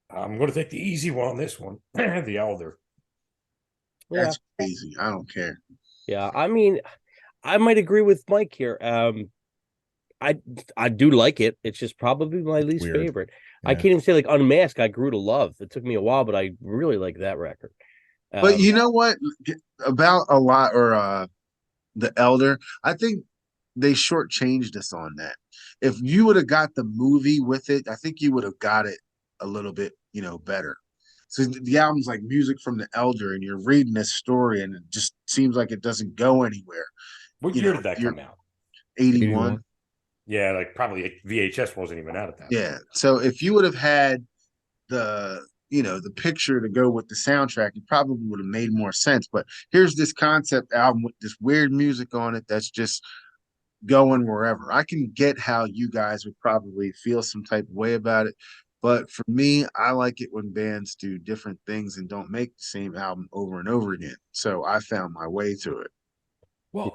I'm going to take the easy one on this one. The Elder. That's crazy. I don't care. Yeah, I mean, I might agree with Mike here. I do like it. It's just probably my least favorite. Yeah. I can't even say like Unmasked I grew to love. It took me a while, but I really like that record. But you know what? About a lot or the Elder, I think they shortchanged us on that. If you would have got the movie with it, I think you would have got it a little bit, better. So the album's like Music from the Elder, and you're reading this story, and it just seems like it doesn't go anywhere. What year did that come out? 81. Yeah, like probably VHS wasn't even out at that. Yeah. So if you would have had the picture to go with the soundtrack, it probably would have made more sense. But here's this concept album with this weird music on it that's just going wherever. I can get how you guys would probably feel some type of way about it. But for me, I like it when bands do different things and don't make the same album over and over again. So I found my way to it. Well,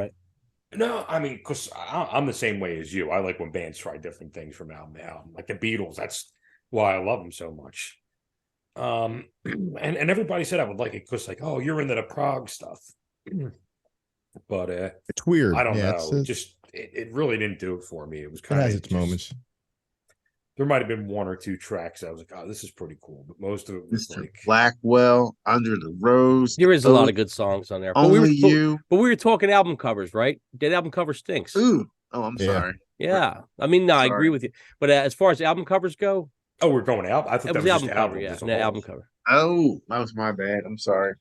no, I mean, because I'm the same way as you. I like when bands try different things from album to album. Like the Beatles, that's why I love them so much. And everybody said I would like it because, like, oh, you're into the prog stuff. But it's weird. I don't know. It really didn't do it for me. It was kind of has its moments. There might have been one or two tracks I was like, oh, this is pretty cool. But most of it was Mr. like Blackwell, Under the Rose. There is a lot of good songs on there. But we were talking album covers, right? That album cover stinks. Ooh. Oh, I'm sorry. Yeah. I mean, no, I agree with you. But as far as album covers go. Oh, we're going out? I thought that was album just cover. Yeah, the album cover. Oh, that was my bad. I'm sorry.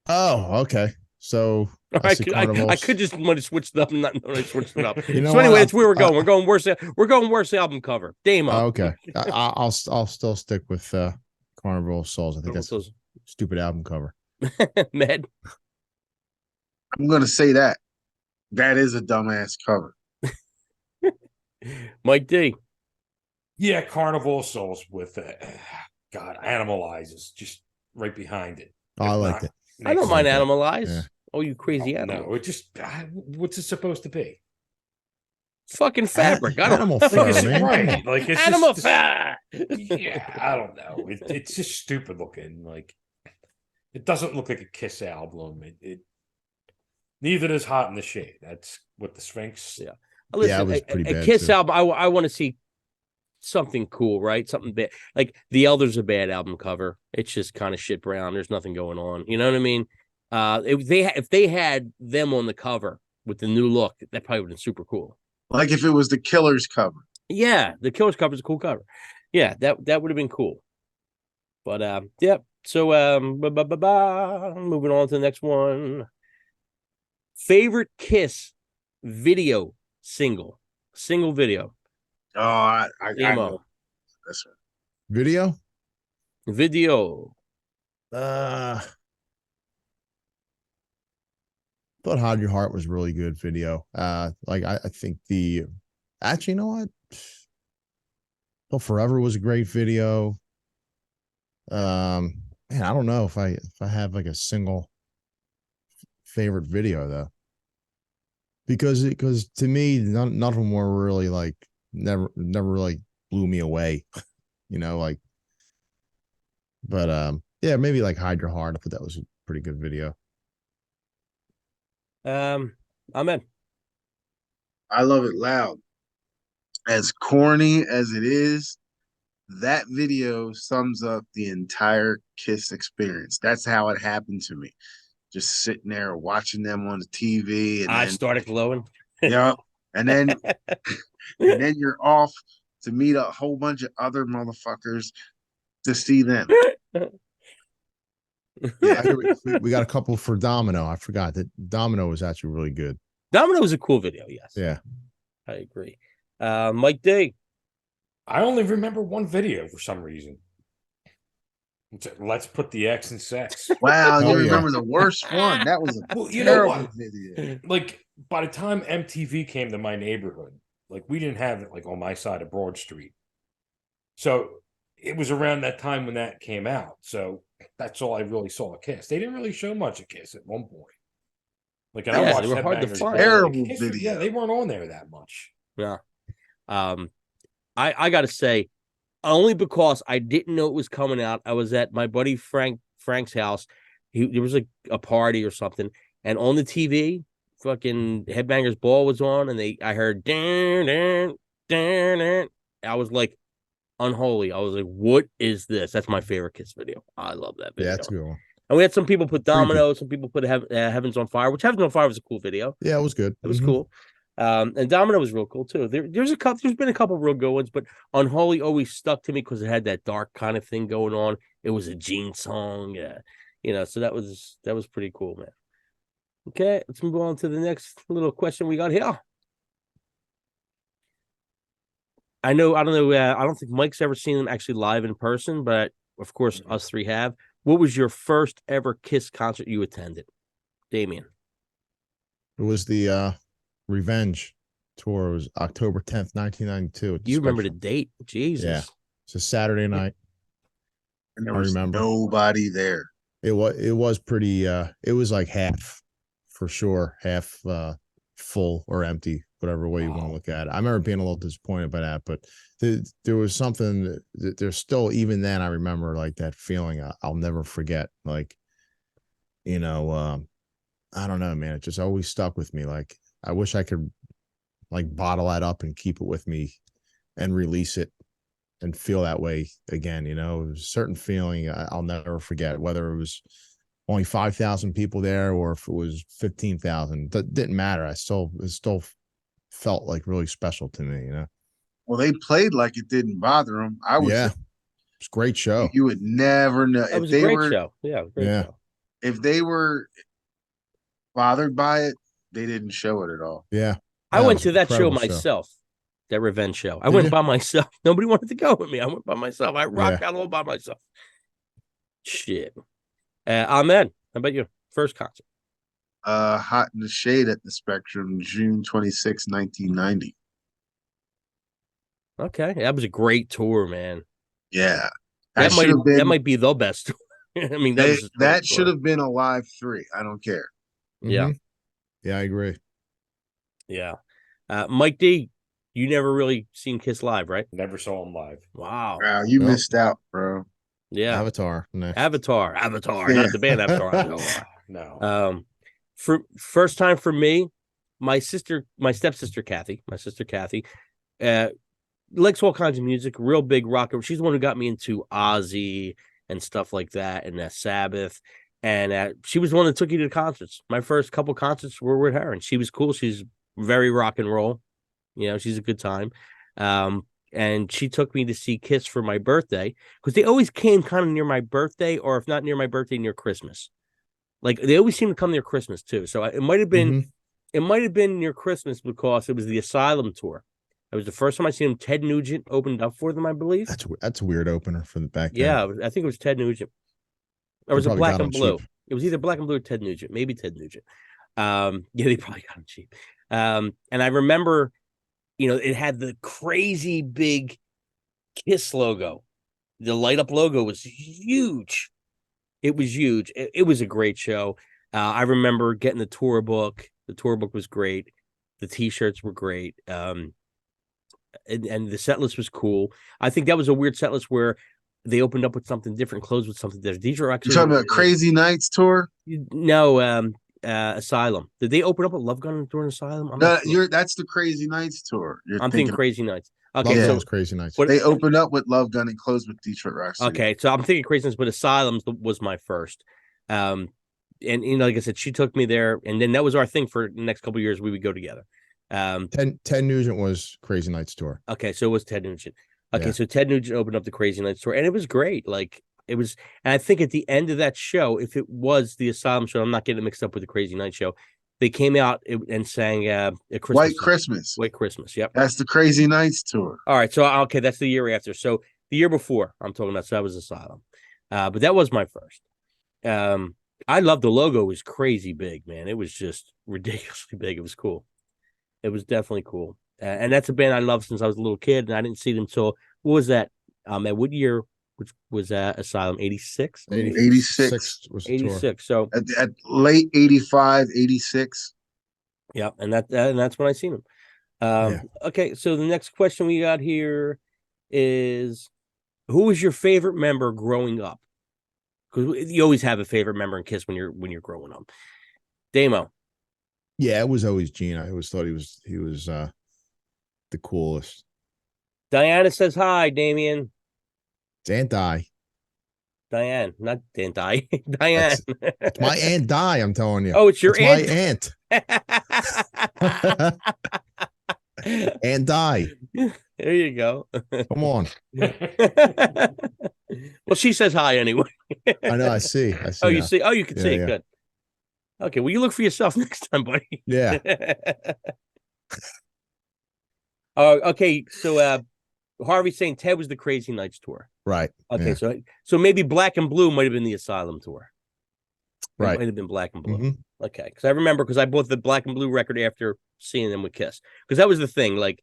Oh, okay. So I could just want to switch it up and not know I switched it up. So anyway, that's where we're going. We're going worst album cover. Damo. Okay. I'll still stick with Carnival of Souls. I think that's a stupid album cover. Med. I'm gonna say that is a dumbass cover. Mike D. Yeah, Carnival of Souls with Animalize is just right behind it. Oh, I liked it. I don't mind Animalize. Yeah. Oh, you crazy animal. No, it just what's it supposed to be? Fucking fabric. Animal fur, man. Right. Like it's animal fur. Yeah, I don't know. It's just stupid looking. Like it doesn't look like a Kiss album. Neither does Hot in the Shade. That's what the Sphinx. Yeah. Listen, it was pretty bad. A Kiss too. album. I want to see something cool, right? Something bad. Like The Elder's a bad album cover. It's just kind of shit brown. There's nothing going on. You know what I mean? If they had them on the cover with the new look, that probably would have been super cool. Like if it was the Killers cover. Yeah, the Killers cover is a cool cover. Yeah, that would have been cool. But yeah. So moving on to the next one. Favorite Kiss video single video. Oh, I know. That's right. Video. Thought Hide Your Heart was really good video. Like I think actually, you know what? Thought Forever was a great video. Man, I don't know if I have like a single favorite video though, because to me none of them were really like never really blew me away, you know, like. But yeah, maybe like Hide Your Heart. I thought that was a pretty good video. I'm in. I Love It Loud. As corny as it is, that video sums up the entire Kiss experience. That's how it happened to me. Just sitting there watching them on the TV, and I started glowing. Yeah, and then you're off to meet a whole bunch of other motherfuckers to see them. Yeah, we got a couple for Domino. I forgot that Domino was actually really good. Domino was a cool video. Yes. Yeah, I agree. Mike D. I only remember one video for some reason. Let's Put the X in Sex. Wow, you remember the worst one? That was a terrible video. Like by the time MTV came to my neighborhood, like we didn't have it like on my side of Broad Street. So it was around that time when that came out. So that's all I really saw of Kiss. They didn't really show much of Kiss at one point. Like, and I watched they were hard to Headbangers find. Ball. Terrible Kiss, video. Yeah, they weren't on there that much. Yeah. I got to say, only because I didn't know it was coming out. I was at my buddy Frank's house. There was a party or something, and on the TV, fucking Headbangers Ball was on, and I heard dan dan dan dan. I was like, unholy. I was like, what is this? That's my favorite Kiss video. I love that video. yeah, that's a good one. And we had some people put Domino, some people put Heavens on Fire, which Heavens on Fire was a cool video. Yeah, it was good. It was cool. And Domino was real cool too. There's been a couple real good ones, but Unholy always stuck to me because it had that dark kind of thing going on. It was a Gene song, so that was pretty cool, man. Okay, let's move on to the next little question we got here. I don't know. I don't think Mike's ever seen them actually live in person, but of course, us three have. What was your first ever Kiss concert you attended, Damien? It was the Revenge tour. It was October 10th, 1992. You remember the date? Jesus. Yeah. It's a Saturday night. And there was nobody there. It was pretty it was like half for sure, half full or empty, whatever way you want to look at it. I remember being a little disappointed by that, but there was something that there's still, even then, I remember like that feeling I'll never forget. Like, I don't know, man. It just always stuck with me. Like, I wish I could like bottle that up and keep it with me and release it and feel that way again. It was a certain feeling I'll never forget, whether it was only 5,000 people there or if it was 15,000. That didn't matter. It still felt like really special to me, Well, they played like it didn't bother them. It's a great show. You would never know. It was a great show. Yeah, show. If they were bothered by it, they didn't show it at all. Yeah. I went to that show myself, that Revenge show. I went by myself. Nobody wanted to go with me. I went by myself. I rocked out all by myself. Shit. Ahmed, how about your first concert? Hot in the Shade at the Spectrum, June 26, 1990. Okay. That was a great tour, man. Yeah. That might be the best tour. I mean, that should have been a live 3. I don't care. Yeah. Yeah, I agree. Yeah. Mike D, you never really seen Kiss live, right? Never saw them live. Wow. Wow, you missed out, bro. Yeah. Avatar. Next. Avatar. Not the band Avatar. No. For first time for me, my stepsister Kathy, likes all kinds of music, real big rocker. She's the one who got me into Ozzy and stuff like that, and Sabbath. And she was the one that took you to concerts. My first couple concerts were with her, and she was cool. She's very rock and roll. She's a good time. And she took me to see Kiss for my birthday because they always came kind of near my birthday, or if not near my birthday, near Christmas. Like they always seem to come near Christmas too. So it might have been, near Christmas because it was the Asylum tour. It was the first time I seen him. Ted Nugent opened up for them, I believe. That's a weird opener for the back then. Yeah, I think it was Ted Nugent. Or was it Black and Blue? Cheap. It was either Black and Blue or Ted Nugent. Maybe Ted Nugent. Yeah, they probably got him cheap. And I remember, it had the crazy big Kiss logo. The light up logo was huge. It was huge. It was a great show. I remember getting the tour book. The tour book was great. The T-shirts were great. And the set list was cool. I think that was a weird set list where they opened up with something different, closed with something different. These are actually. You're talking about Crazy Nights tour? No, Asylum. Did they open up with Love Gun during Asylum? That's the Crazy Nights tour. I'm thinking Crazy Nights. Okay, so it was Crazy Nights. They opened up with Love Gun and closed with Detroit Rock City. Okay, so I'm thinking Crazy Nights, but Asylum was my first. And like I said, she took me there, and then that was our thing for the next couple of years. We would go together. Ted Nugent was Crazy Nights tour. Okay, so it was Ted Nugent. Okay, so Ted Nugent opened up the Crazy Nights tour, and it was great. Like it was, and I think at the end of that show, if it was the Asylum show, I'm not getting it mixed up with the Crazy Night show. They came out and sang White Christmas. White Christmas. Yep, that's the Crazy Nights tour. All right, so that's the year after. So the year before, I'm talking about. So that was Asylum, but that was my first. I love the logo. It was crazy big, man. It was just ridiculously big. It was cool. It was definitely cool. And that's a band I loved since I was a little kid, and I didn't see them until, what was that? At what year, which was Asylum, 86? 86 was 86. So at late 85, 86. Yeah, and that's when I seen them. Okay, so the next question we got here is, who was your favorite member growing up? Because you always have a favorite member in Kiss when you're growing up. Damo. Yeah, it was always Gene. I always thought he was the coolest. Diana says hi, Damien. It's Aunt Di. Diane, not Aunt Di. Diane. It's my Aunt Di, I'm telling you. Oh, it's your aunt. My aunt. Aunt Di. There you go. Come on. Well, she says hi anyway. I know. I see. Oh, you see? Oh, you can see it. Good. Okay. Well, you look for yourself next time, buddy. Yeah. Okay. So, Harvey's saying Ted was the Crazy Nights tour. Right. Okay. Yeah. So maybe Black and Blue might have been the Asylum tour. Right. It might have been Black and Blue. Mm-hmm. Okay. Because I remember, because I bought the Black and Blue record after seeing them with Kiss. Because that was the thing. Like,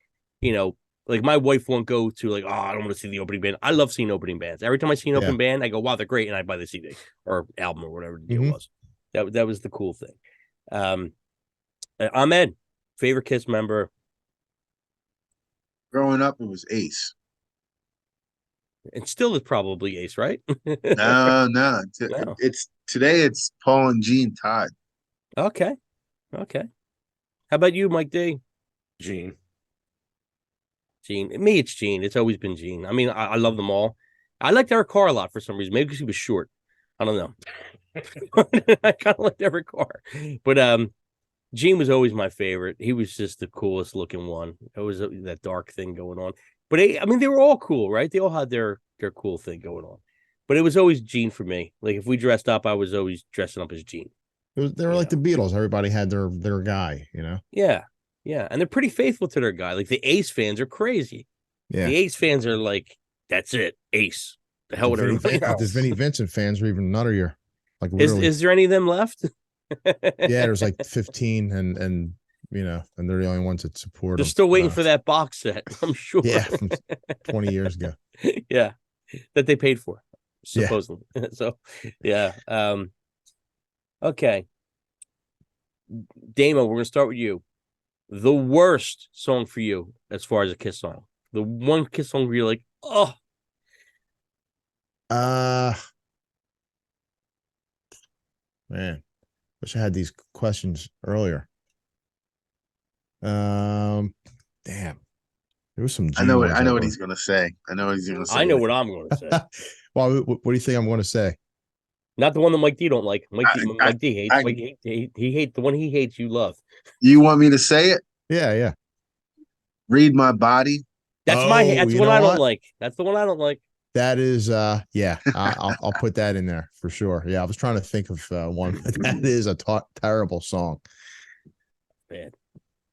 like my wife won't go to I don't want to see the opening band. I love seeing opening bands. Every time I see an opening band, I go, wow, they're great. And I buy the CD or album or whatever the deal was. That was the cool thing. Ahmed, favorite Kiss member? Growing up, it was Ace. And still is probably Ace, right? No. It's today. It's Paul and Gene Todd. Okay. How about you, Mike D? Gene. Me, it's Gene. It's always been Gene. I mean, I love them all. I liked Eric Carr a lot for some reason. Maybe because he was short. I don't know. I kind of liked Eric Carr. But Gene was always my favorite. He was just the coolest looking one. It was that dark thing going on. But they were all cool, right? They all had their cool thing going on. But it was always Gene for me. Like if we dressed up, I was always dressing up as Gene. They were like the Beatles. Everybody had their guy, Yeah, and they're pretty faithful to their guy. Like the Ace fans are crazy. Yeah, the Ace fans are like, that's it, Ace. The hell with everybody else. The Vinnie Vincent fans are even nuttier. Like, is there any of them left? Yeah, there's like 15, and and they're the only ones that support. They're still waiting for that box set, I'm sure. Yeah, from 20 years ago. Yeah, that they paid for, supposedly. Yeah. So, yeah. Okay, Damo, we're gonna start with you. The worst song for you as far as a Kiss song. The one Kiss song where you're like, oh. Man, Wish I had these questions earlier. Damn. There was some. I know what he's gonna say. I know what he's gonna say. I know what I'm going to say. Well, what do you think I'm going to say? Not the one that Mike D don't like. Mike D hates. He hates the one he hates. You love. You want me to say it? Yeah. Read My Body. That's the one I don't like. That's the one I don't like. That is, yeah. I'll put that in there for sure. Yeah, I was trying to think of one. That is a terrible song. Bad.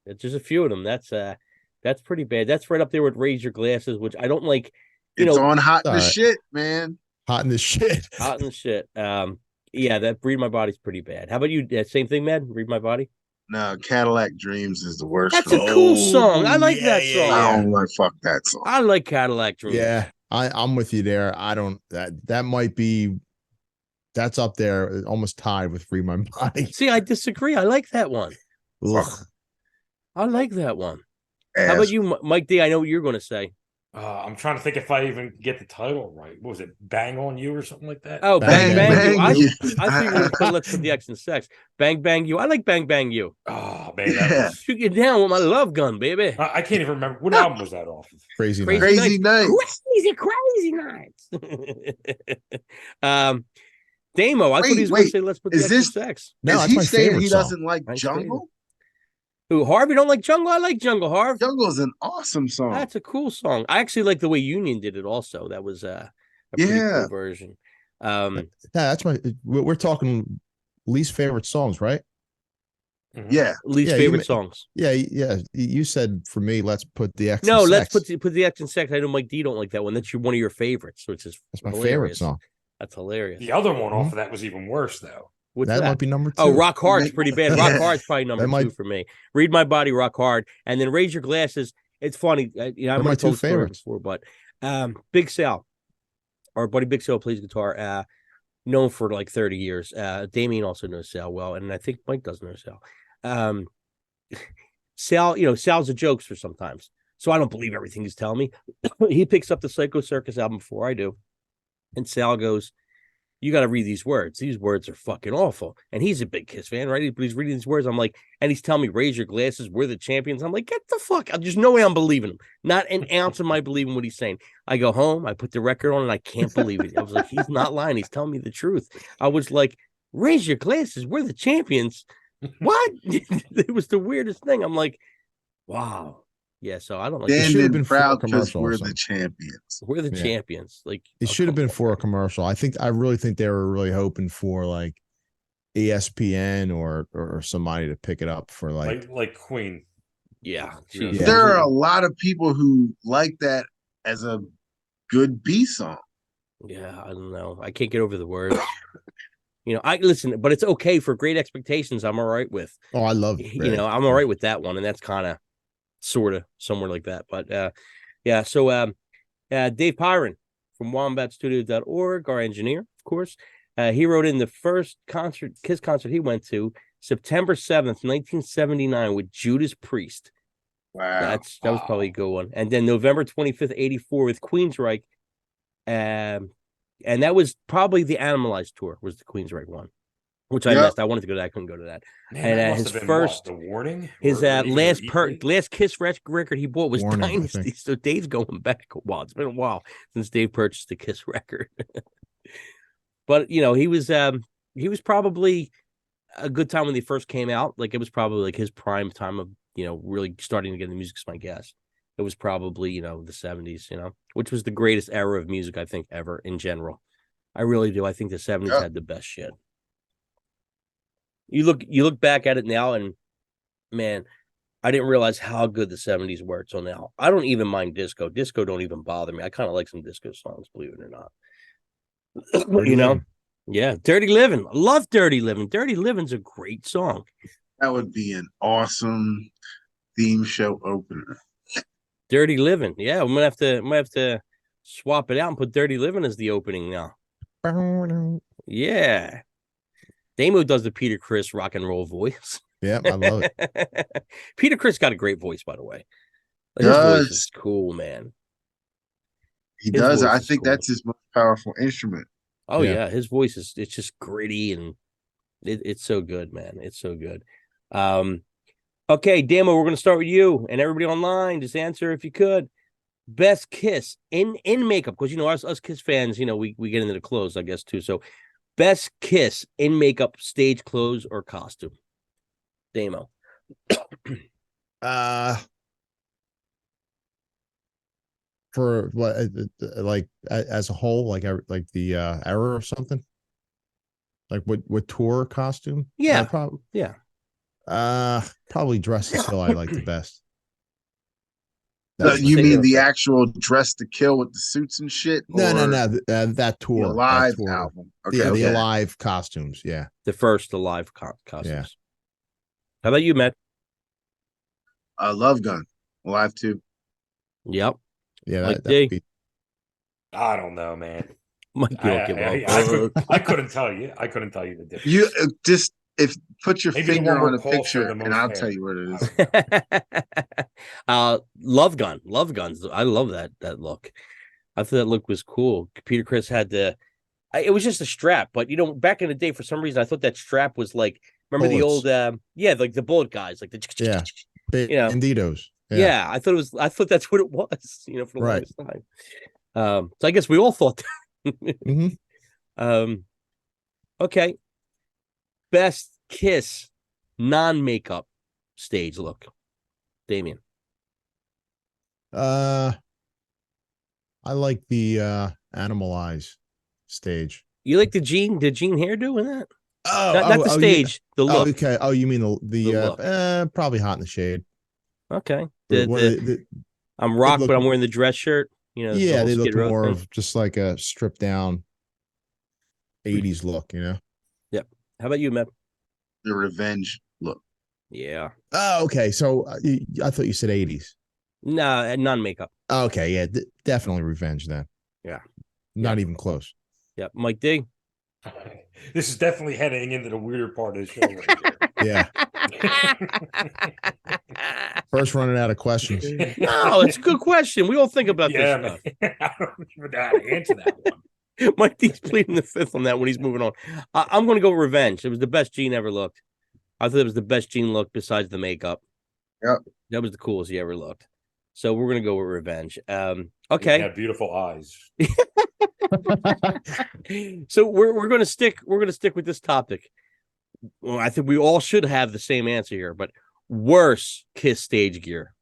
There's just a few of them. That's pretty bad. That's right up there with Raise Your Glasses, which I don't like. It's on Hot in the Shit, man. Hot in the Shit. Hot in the Shit. Yeah, that Read My Body's pretty bad. How about you? Same thing, man. Read My Body. No, Cadillac Dreams is the worst. That's a cool song. I like that song. I don't like fuck that song. I like Cadillac Dreams. Yeah, I'm with you there. I don't. That might be. That's up there, almost tied with Read My Body. See, I disagree. I like that one. Ugh. I like that one. How about you, Mike D? I know what you're going to say. I'm trying to think if I even get the title right. What was it? Bang on You or something like that? Oh, Bang Bang You. I think we're going to let's put the X in sex. Bang Bang You. I like Bang Bang You. Oh, man. That was... Shoot you down with my love gun, baby. I can't even remember. What album was that off of? Crazy Nights. Crazy Nights. Damo, I thought he was going to say let's put the X in sex. No, is he saying he doesn't like Jungle? Who, Harv? You don't like Jungle? I like Jungle, Harv. Jungle is an awesome song. That's a cool song. I actually like the way Union did it also. That was a pretty cool version. That's we're talking least favorite songs, right? Yeah. Least favorite songs. Yeah. You said for me, let's put the X No, in let's sex. put the X in sex. I know Mike D don't like that one. That's one of your favorites, which is that's my favorite song. That's hilarious. The other one off of that was even worse, though. What's that might be number 2. Oh, Rock Hard's pretty bad. Rock Hard's probably number 2 for me. Read My Body, Rock Hard, and then Raise Your Glasses. It's funny. I might have told favorites before, but Big Sal, our buddy Big Sal plays guitar. Known for like 30 years. Damien also knows Sal well, and I think Mike does know Sal. Sal, Sal's a jokester sometimes, so I don't believe everything he's telling me. He picks up the Psycho Circus album before I do, and Sal goes, you got to read these words. These words are fucking awful. And he's a big Kiss fan, right? But he's reading these words. I'm like, and he's telling me, raise your glasses. We're the champions. I'm like, get the fuck out. There's no way I'm believing him. Not an ounce of my believing what he's saying. I go home. I put the record on and I can't believe it. I was like, he's not lying. He's telling me the truth. I was like, raise your glasses. We're the champions. What? It was the weirdest thing. I'm like, wow. Yeah, so I don't like. It should have been proud because we're the champions. We're the champions. Like it should have been for a commercial. I really think they were really hoping for like ESPN or somebody to pick it up for like Queen. Yeah. There are a lot of people who like that as a good B song. Yeah, I don't know. I can't get over the words. I listen, but it's okay for Great Expectations. I'm all right with. Oh, I love it. I'm all right with that one, and that's kind of. Sort of somewhere like that. But yeah, so Dave Pyron from wombatstudio.org, our engineer, of course, he wrote in the first Kiss concert he went to September 7th, 1979 with Judas Priest. Wow. That was probably a good one. And then November 25th, 84 with Queensryche. And that was probably the Animalized tour was the Queensryche one. Which I missed. I wanted to go to that. I couldn't go to that. Man, and his first, the Warning, his last Kiss record he bought was Dynasty. So Dave's going back a while. It's been a while since Dave purchased the Kiss record. But he was probably a good time when they first came out. Like it was probably like his prime time of really starting to get into music. Is my guess. It was probably the 70s. Which was the greatest era of music I think ever in general. I really do. I think the 70s had the best shit. You look back at it now, and man, I didn't realize how good the 70s were until now. I don't even mind disco. Disco don't even bother me. I kind of like some disco songs, believe it or not. Yeah, Dirty Living. I love Dirty Living. Dirty Living's a great song. That would be an awesome theme show opener. Dirty Living. Yeah, I'm gonna have to swap it out and put Dirty Living as the opening now. Yeah. Damo does the Peter Criss rock and roll voice. Yeah, I love it. Peter Criss got a great voice, by the way. His voice is cool, man. He does. I think that's his most powerful instrument. Oh yeah, his voice it's just gritty and It's so good, man. It's so good. Okay, Damo, we're gonna start with you and everybody online. Just answer if you could. Best kiss in makeup, because us Kiss fans, we get into the clothes, I guess, too. So best kiss in makeup, stage clothes, or costume. Damo. For what, like as a whole, like the Error or something, like what tour costume? Yeah, probably Dress to Kill. I like the best. You mean the actual Dress to Kill with the suits and shit? No. That tour, the live that tour. album. Okay, yeah, the Alive costumes. Yeah, the first Alive costumes. Yeah. How about you, Matt? Love Gun, Alive 2. Yep. Yeah, Mike that D. I don't know, man. Mike, you don't give up. I couldn't tell you. I couldn't tell you the difference. You just put your Maybe the finger one on a where Paul picture, showed the and most I'll hair. tell you what it is. Love Guns. I love that look. I thought that look was cool. Peter Criss had it was just a strap, but back in the day, for some reason, I thought that strap was like, remember Bullets. the old, like the bullet guys, like the, Banditos. Yeah, I thought that's what it was, for the longest time. So I guess we all thought that. Mm-hmm. Okay. Best kiss, non-makeup stage look. Damien. I like the Animal Eyes stage. You like the Gene hairdo in that? Oh, not the stage, the look. Oh, okay. Oh, you mean the look. Probably Hot in the Shade. Okay. I'm rock, but I'm wearing the dress shirt. Yeah, they look more thing. of just like a stripped down 80s look, Yep. How about you, Matt? The Revenge look. Yeah. Oh, okay. So I thought you said 80s. No, non-makeup. Okay, yeah, definitely Revenge then. Yeah. Not even close. Yep. Mike D. This is definitely heading into the weirder part of the show right here. Yeah. First running out of questions. No, it's a good question. We all think about this stuff. I don't even know how to answer that one. Mike D's pleading the fifth on that when he's moving on. I'm going to go Revenge. It was the best Gene ever looked. I thought it was the best Gene look besides the makeup. Yep. That was the coolest he ever looked. So we're going to go with Revenge. Okay. He had beautiful eyes. So we're going to stick with this topic. Well, I think we all should have the same answer here, but worse Kiss stage gear.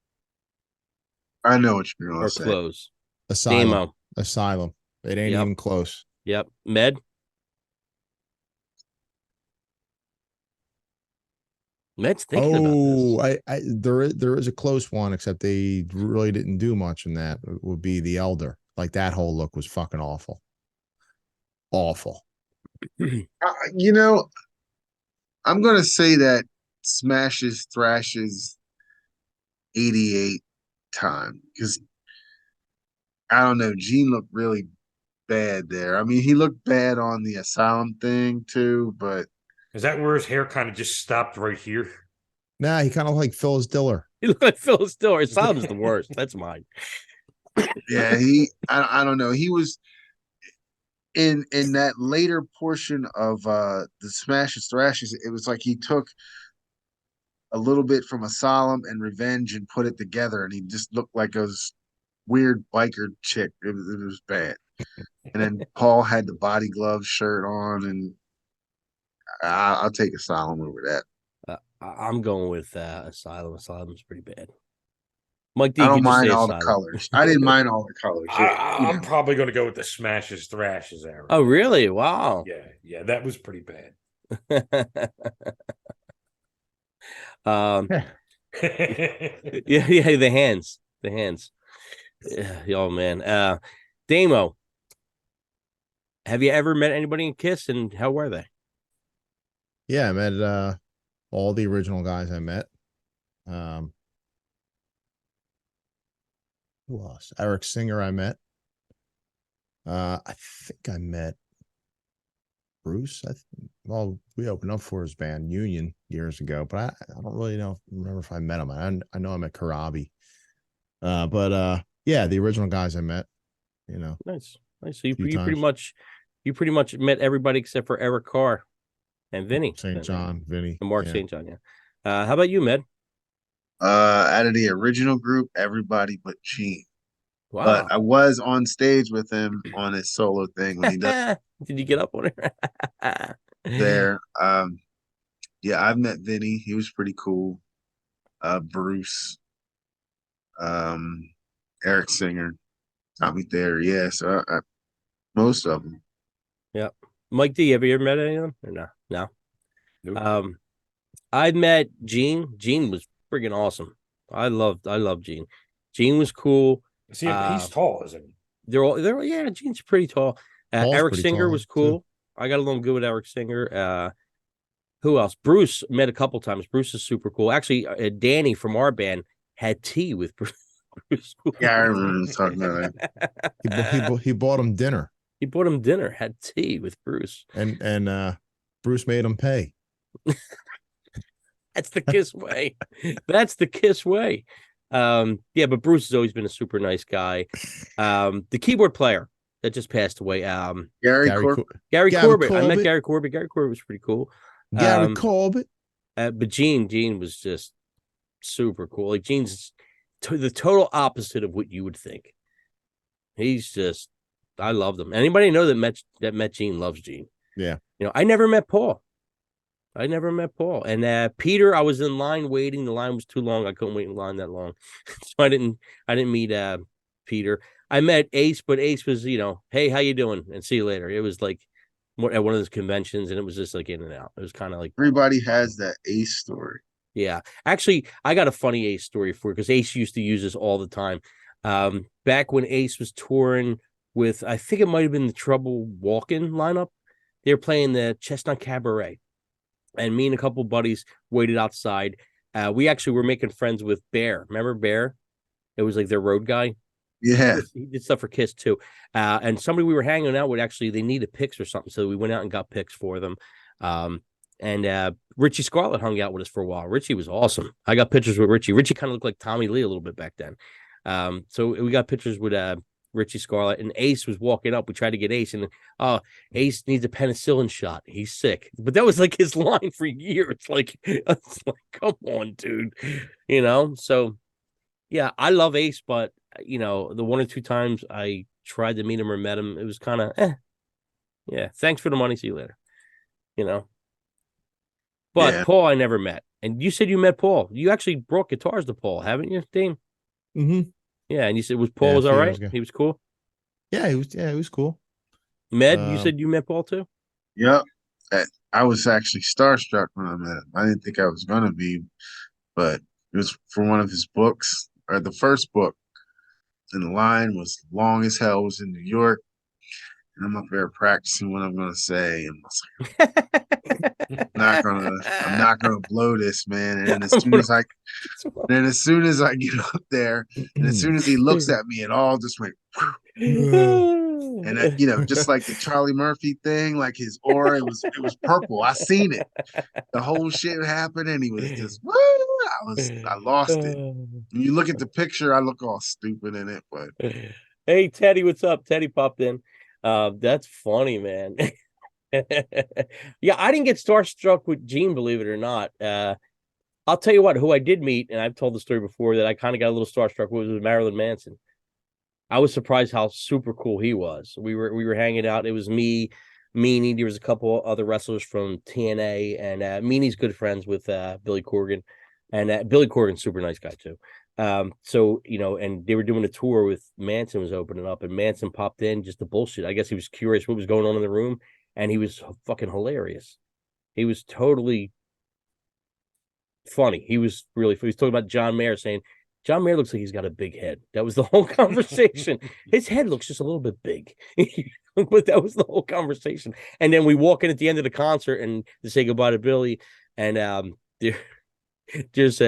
I know what you're going to say. Or clothes. Asylum. It ain't even close. Yep. Med. Med's thinking about this. There is a close one, except they really didn't do much in that. It would be The Elder. Like that whole look was fucking awful. Awful. I'm going to say that Smashes Thrashes 88 time, because I don't know, Gene looked really bad there. I mean, he looked bad on the Asylum thing too, but is that where his hair kind of just stopped right here? Nah, he kind of like Phyllis Diller. He looked like Phyllis Diller. Asylum's the worst. That's mine. Yeah, I don't know. He was in that later portion of the Smashes Thrashes. It was like he took a little bit from Asylum and Revenge and put it together, and he just looked like a weird biker chick. It was bad. And then Paul had the body glove shirt on, and I'll take Asylum over that. I'm going with Asylum. Asylum's pretty bad. Mike D, I don't mind all the colors. I didn't mind all the colors. I'm probably going to go with the Smashes Thrashes era. Oh, really? Wow. Yeah, that was pretty bad. yeah, the hands. Oh man. Damo, have you ever met anybody in Kiss, and how were they? Yeah, I met all the original guys I met. Who else? Eric Singer I met. I think I met Bruce. Well, we opened up for his band Union years ago, but I don't really remember if I met him. I know I met Karabi. But yeah, the original guys I met, Nice. So you pretty much met everybody except for Eric Carr. and Vinny St. John, Vinny, and Mark St. John. Yeah. How about you, Med? Out of the original group, everybody but Gene. Wow. But I was on stage with him on his solo thing when he does. Did you get up on it? There. Yeah, I've met Vinny. He was pretty cool. Bruce, Eric Singer, Tommy Thayer. Yeah, so most of them. Yeah. Mike D, have you ever met anyone or no? No. Nope. I met Gene. Gene was friggin' awesome. I love Gene. Gene was cool. See, he's tall, isn't he? They're yeah, Gene's pretty tall. Eric Singer was cool. Too. I got along good with Eric Singer. Who else? Bruce met a couple times. Bruce is super cool. Actually, Danny from our band had tea with Bruce. Yeah, I remember talking about that. He bought him dinner. He bought him dinner, had tea with Bruce. And Bruce made him pay. That's the Kiss way. That's the Kiss way. Yeah, but Bruce has always been a super nice guy. The keyboard player that just passed away. Gary Corbett. I met Gary Corbett. Gary Corbett was pretty cool. Gary Corbett. But Gene was just super cool. Like Gene's the total opposite of what you would think. He's just, I loved him. Anybody I know that met Gene loves Gene. Yeah. I never met Paul. And Peter, I was in line waiting. The line was too long. I couldn't wait in line that long. So I didn't meet Peter. I met Ace, but Ace was, hey, how you doing? And see you later. It was like at one of those conventions, and it was just like in and out. It was kind of like everybody has that Ace story. Yeah. Actually, I got a funny Ace story for you because Ace used to use this all the time. Back when Ace was touring with, I think it might have been the Trouble Walkin' lineup. They were playing the Chestnut Cabaret. And me and a couple buddies waited outside. We actually were making friends with Bear. Remember Bear? It was like their road guy. Yeah. He did stuff for Kiss too. And somebody we were hanging out with, actually, they needed pics or something. So we went out and got pics for them. And Richie Scarlett hung out with us for a while. Richie was awesome. I got pictures with Richie. Richie kind of looked like Tommy Lee a little bit back then. So we got pictures with Richie Scarlett, and Ace was walking up. We tried to get Ace, and Ace needs a penicillin shot. He's sick. But that was like his line for years. Like, come on, dude. So yeah, I love Ace, but the one or two times I tried to meet him or met him, it was kind of yeah, thanks for the money. See you later. But yeah. Paul, I never met. And you said you met Paul. You actually brought guitars to Paul, haven't you, Dane? Mm-hmm. Yeah, and you said Paul was all right? He was cool? Yeah, he was cool. Med, you said you met Paul too? Yep. I was actually starstruck when I met him. I didn't think I was going to be, but it was for one of his books, or the first book. And the line was long as hell. It was in New York. And I'm up there practicing what I'm going to say. And I was like, I'm not gonna blow this, man. And then as soon as I get up there, and as soon as he looks at me, it all just went. And just like the Charlie Murphy thing, like his aura, it was purple. I seen it. The whole shit happened, and he was just woo! I lost it. When you look at the picture, I look all stupid in it, but hey, Teddy, what's up? Teddy popped in. That's funny, man. Yeah, I didn't get starstruck with Gene, believe it or not. I'll tell you what, who I did meet, and I've told the story before, that I kind of got a little starstruck with was Marilyn Manson. I was surprised how super cool he was. We were hanging out. It was me, Meanie. There was a couple other wrestlers from TNA, and Meanie's good friends with Billy Corgan, and Billy Corgan's super nice guy too. So and they were doing a tour with Manson was opening up, and Manson popped in just to bullshit. I guess he was curious what was going on in the room, and he was fucking hilarious. He was totally funny. He was talking about John Mayer, saying John Mayer looks like he's got a big head. That was the whole conversation. His head looks just a little bit big. But that was the whole conversation. And then we walk in at the end of the concert and to say goodbye to Billy, and there's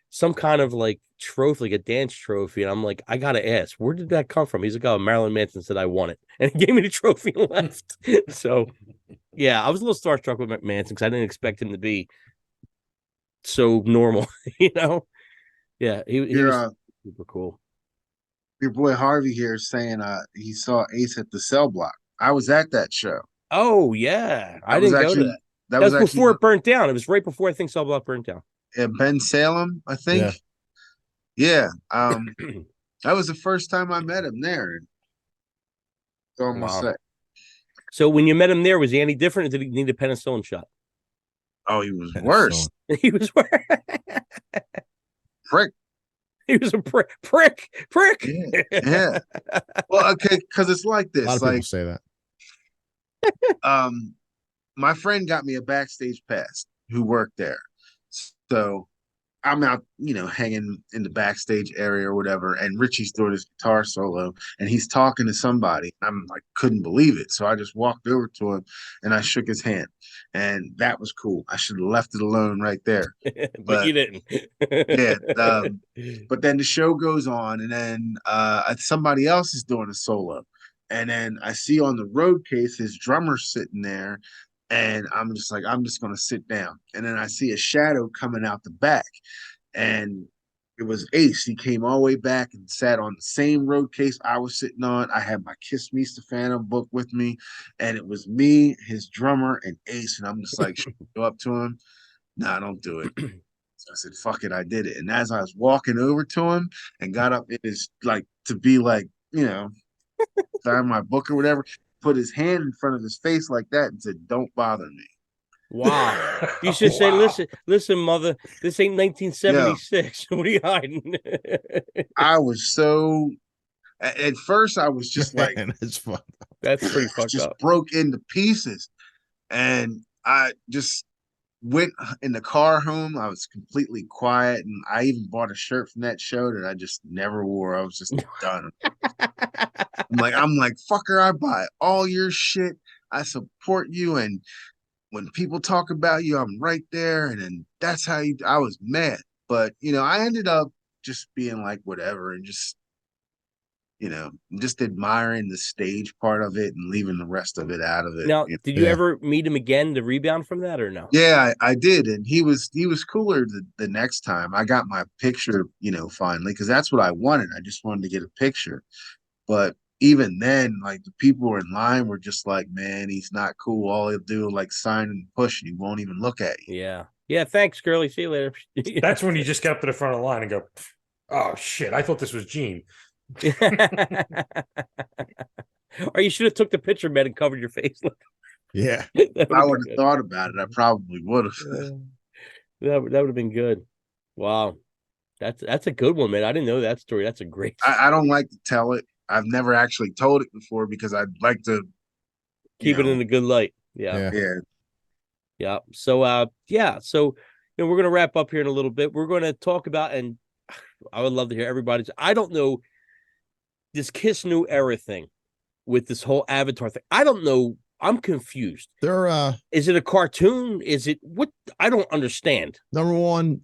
some kind of like trophy, like a dance trophy, and I'm like, I gotta ask, where did that come from? He's like, oh, Marilyn Manson said I won it, and he gave me the trophy and left. So yeah, I was a little starstruck with Manson because I didn't expect him to be so normal. Yeah, he was super cool. Your boy Harvey here is saying he saw Ace at the Cell Block. I was at that show. Oh yeah, I didn't go to that. That was actually before it burnt down. It was right before I think Cell Block burnt down. Ben Salem, I think. Yeah. That was the first time I met him there. That's all I'm gonna say. So when you met him there, was he any different, or did he need a penicillin shot? Oh, he was worse. He was worse. Prick. He was a prick. Yeah. Well, okay, because it's like this. A lot of people say that. My friend got me a backstage pass who worked there. So I'm out, hanging in the backstage area or whatever, and Richie's doing his guitar solo, and he's talking to somebody. I'm like, couldn't believe it. So I just walked over to him, and I shook his hand, and that was cool. I should have left it alone right there, but you didn't. But then the show goes on, and then somebody else is doing a solo, and then I see on the road case his drummer sitting there. And I'm just like, I'm just going to sit down. And then I see a shadow coming out the back. And it was Ace. He came all the way back and sat on the same road case I was sitting on. I had my Kiss Me Stefano book with me. And it was me, his drummer, and Ace. And I'm just like, go up to him. Nah, don't do it. So I said, fuck it, I did it. And as I was walking over to him and got up, it is like to be like, sign my book or whatever. Put his hand in front of his face like that and said, "Don't bother me." Wow. You should say, listen, mother, this ain't 1976. What are you hiding? I was so at first I was just like, that's fun. That's pretty fucked just up. Broke into pieces. And I just went in the car home. I was completely quiet. And I even bought a shirt from that show that I just never wore. I was just done. I'm like, fucker, I buy all your shit. I support you. And when people talk about you, I'm right there. And then that's how I was mad. But, I ended up just being like, whatever, and just admiring the stage part of it and leaving the rest of it out of it. Now, did you ever meet him again to rebound from that or no? Yeah, I did. And he was cooler the next time. I got my picture, finally, because that's what I wanted. I just wanted to get a picture. But even then, like, the people were in line were just like, man, he's not cool. All he'll do is like sign and push, and he won't even look at you. Yeah. Yeah, thanks, girlie. See you later. That's when you just get up to the front of the line and go, oh, shit, I thought this was Gene. Or you should have took the picture, man, and covered your face. Yeah. If I would have thought about it, I probably would have. That would have been good. Wow. That's a good one, man. I didn't know that story. That's a great story. I don't like to tell it. I've never actually told it before because I'd like to keep it in a good light. Yeah. So so we're gonna wrap up here in a little bit. We're gonna talk about, and I would love to hear everybody's. I don't know this Kiss New Era thing with this whole Avatar thing. I don't know. I'm confused. Is it a cartoon? Is it what? I don't understand. Number one,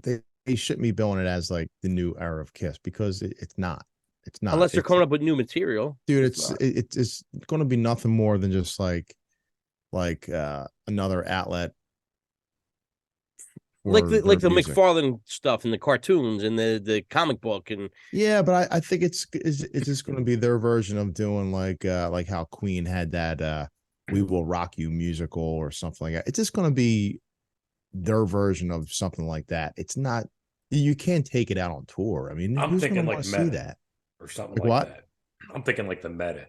they shouldn't be billing it as like the new era of Kiss because it's not. It's not. Unless they're coming up with new material. Dude, it's going to be nothing more than just like another outlet. Like the McFarlane stuff and the cartoons and the comic book and yeah, but I think it's just going to be their version of doing like how Queen had that "We Will Rock You" musical or something like that. It's just going to be their version of something like that. It's not. You can't take it out on tour. I mean, I'm thinking like see that or something like that. I'm thinking like the Meta.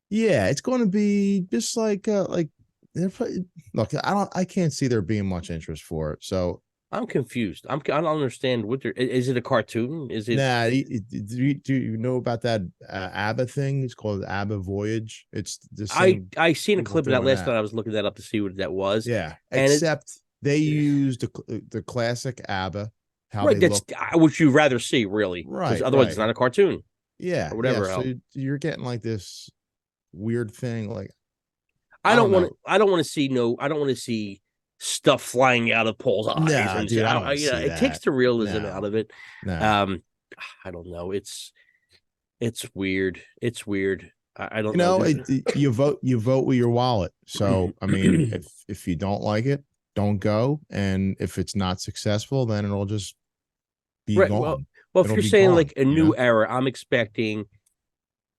Yeah, it's going to be just like look, I can't see there being much interest for it. So I'm confused. I don't understand what is it a cartoon? Is it? Nah, do you know about that ABBA thing? It's called ABBA Voyage. It's the same. I seen a clip of that last night. I was looking that up to see what that was. Yeah, except they used the classic ABBA. Right, that's what you'd rather see, really. Right. Otherwise, it's not a cartoon. Yeah. Or whatever. Yeah, so you're getting like this weird thing. Like, I don't want to see stuff flying out of Paul's eyes. Nah, dude, it takes the realism out of it. No. I don't know. It's weird. It's weird. I don't know. You vote with your wallet. So I mean, if you don't like it, don't go. And if it's not successful, then it'll just be gone. Well, if you're saying like a new era, I'm expecting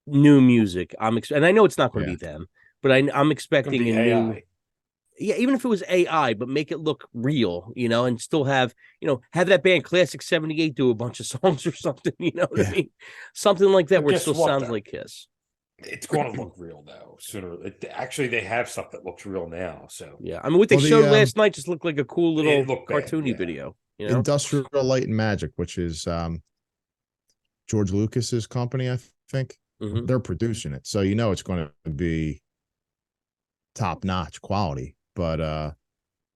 new music. And I know it's not going to be them, but I'm expecting a new. yeah, even if it was AI, but make it look real, and still have that band Classic 78 do a bunch of songs or something, what I mean? Something like that, But where it guess still what, sounds though? like Kiss. It's going to look real though sooner. Actually, they have stuff that looks real now. So Yeah, I mean, what they Well, showed last night just looked like a cool little It looked bad, cartoony yeah. video. Industrial Light and Magic, which is George Lucas's company, I think. Mhm. They're producing it, so it's going to be top-notch quality. But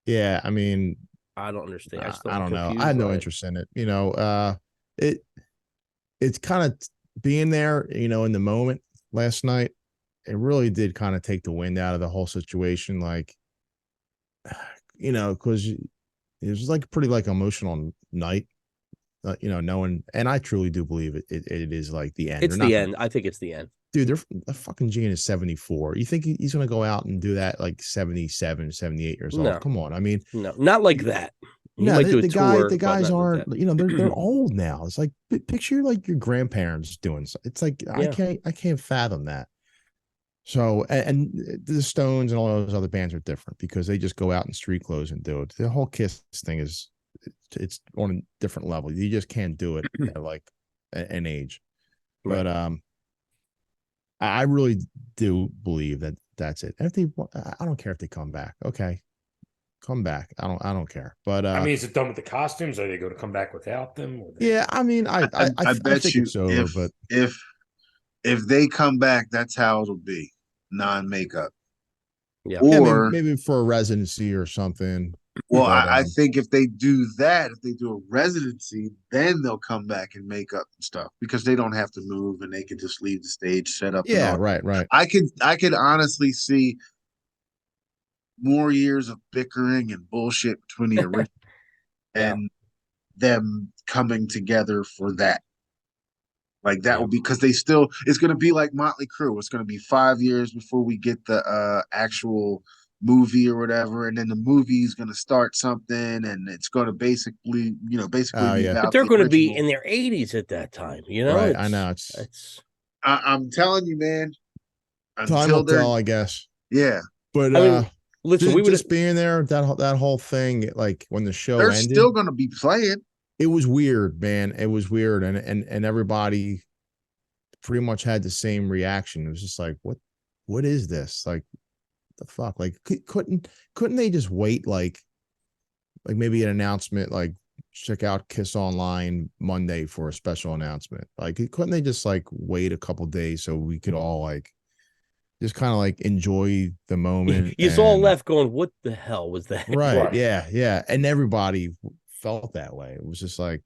yeah, I mean, I don't understand. I don't know. confused I had no by it. interest in it. It's kind of being there, in the moment last night. It really did kind of take the wind out of the whole situation. Like, because it was like a pretty emotional night, knowing, and I truly do believe it is like the end. It's the end. I think it's the end. Dude, the fucking Gene is 74. You think he's going to go out and do that like 77, 78 years old? No. Come on. I mean, No, not like that. He no, might do a the tour, the but guys not like aren't, that. they're old now. It's like, picture like your grandparents doing so. It's like, Yeah. I can't fathom that. So, and the Stones and all those other bands are different because they just go out in street clothes and do it. The whole Kiss thing it's on a different level. You just can't do it at like an age. Right. But I really do believe that that's it. And if I don't care if they come back. Okay, come back. I don't care. But I mean, is it done with the costumes? Are they going to come back without them? Yeah, I mean, I bet think you it's over. But if they come back, that's how it'll be, non-makeup. Yeah. Or maybe for a residency or something. Well, I think if they do that, if they do a residency, then they'll come back and make up and stuff because they don't have to move and they can just leave the stage set up. Yeah, right. I could honestly see more years of bickering and bullshit between the original and them coming together for that. Like that will be because it's going to be like Motley Crue. It's going to be 5 years before we get the actual movie or whatever, and then the movie is going to start something, and it's going to basically be about but they're going to be original. in their 80s at that time. Right, I know it's. I'm telling you, man. Time will tell, I guess. Yeah, but I mean, listen, just being there, that whole thing, like when the show they're ended, still going to be playing. It was weird, man. It was weird, and everybody pretty much had the same reaction. It was just like, what is this? Like, the fuck? Like, couldn't they just wait like maybe an announcement, like check out Kiss Online Monday for a special announcement? Like, couldn't they just like wait a couple days so we could all like just kind of like enjoy the moment? You all left going, what the hell was that? Right. Yeah. And everybody felt that way. It was just like,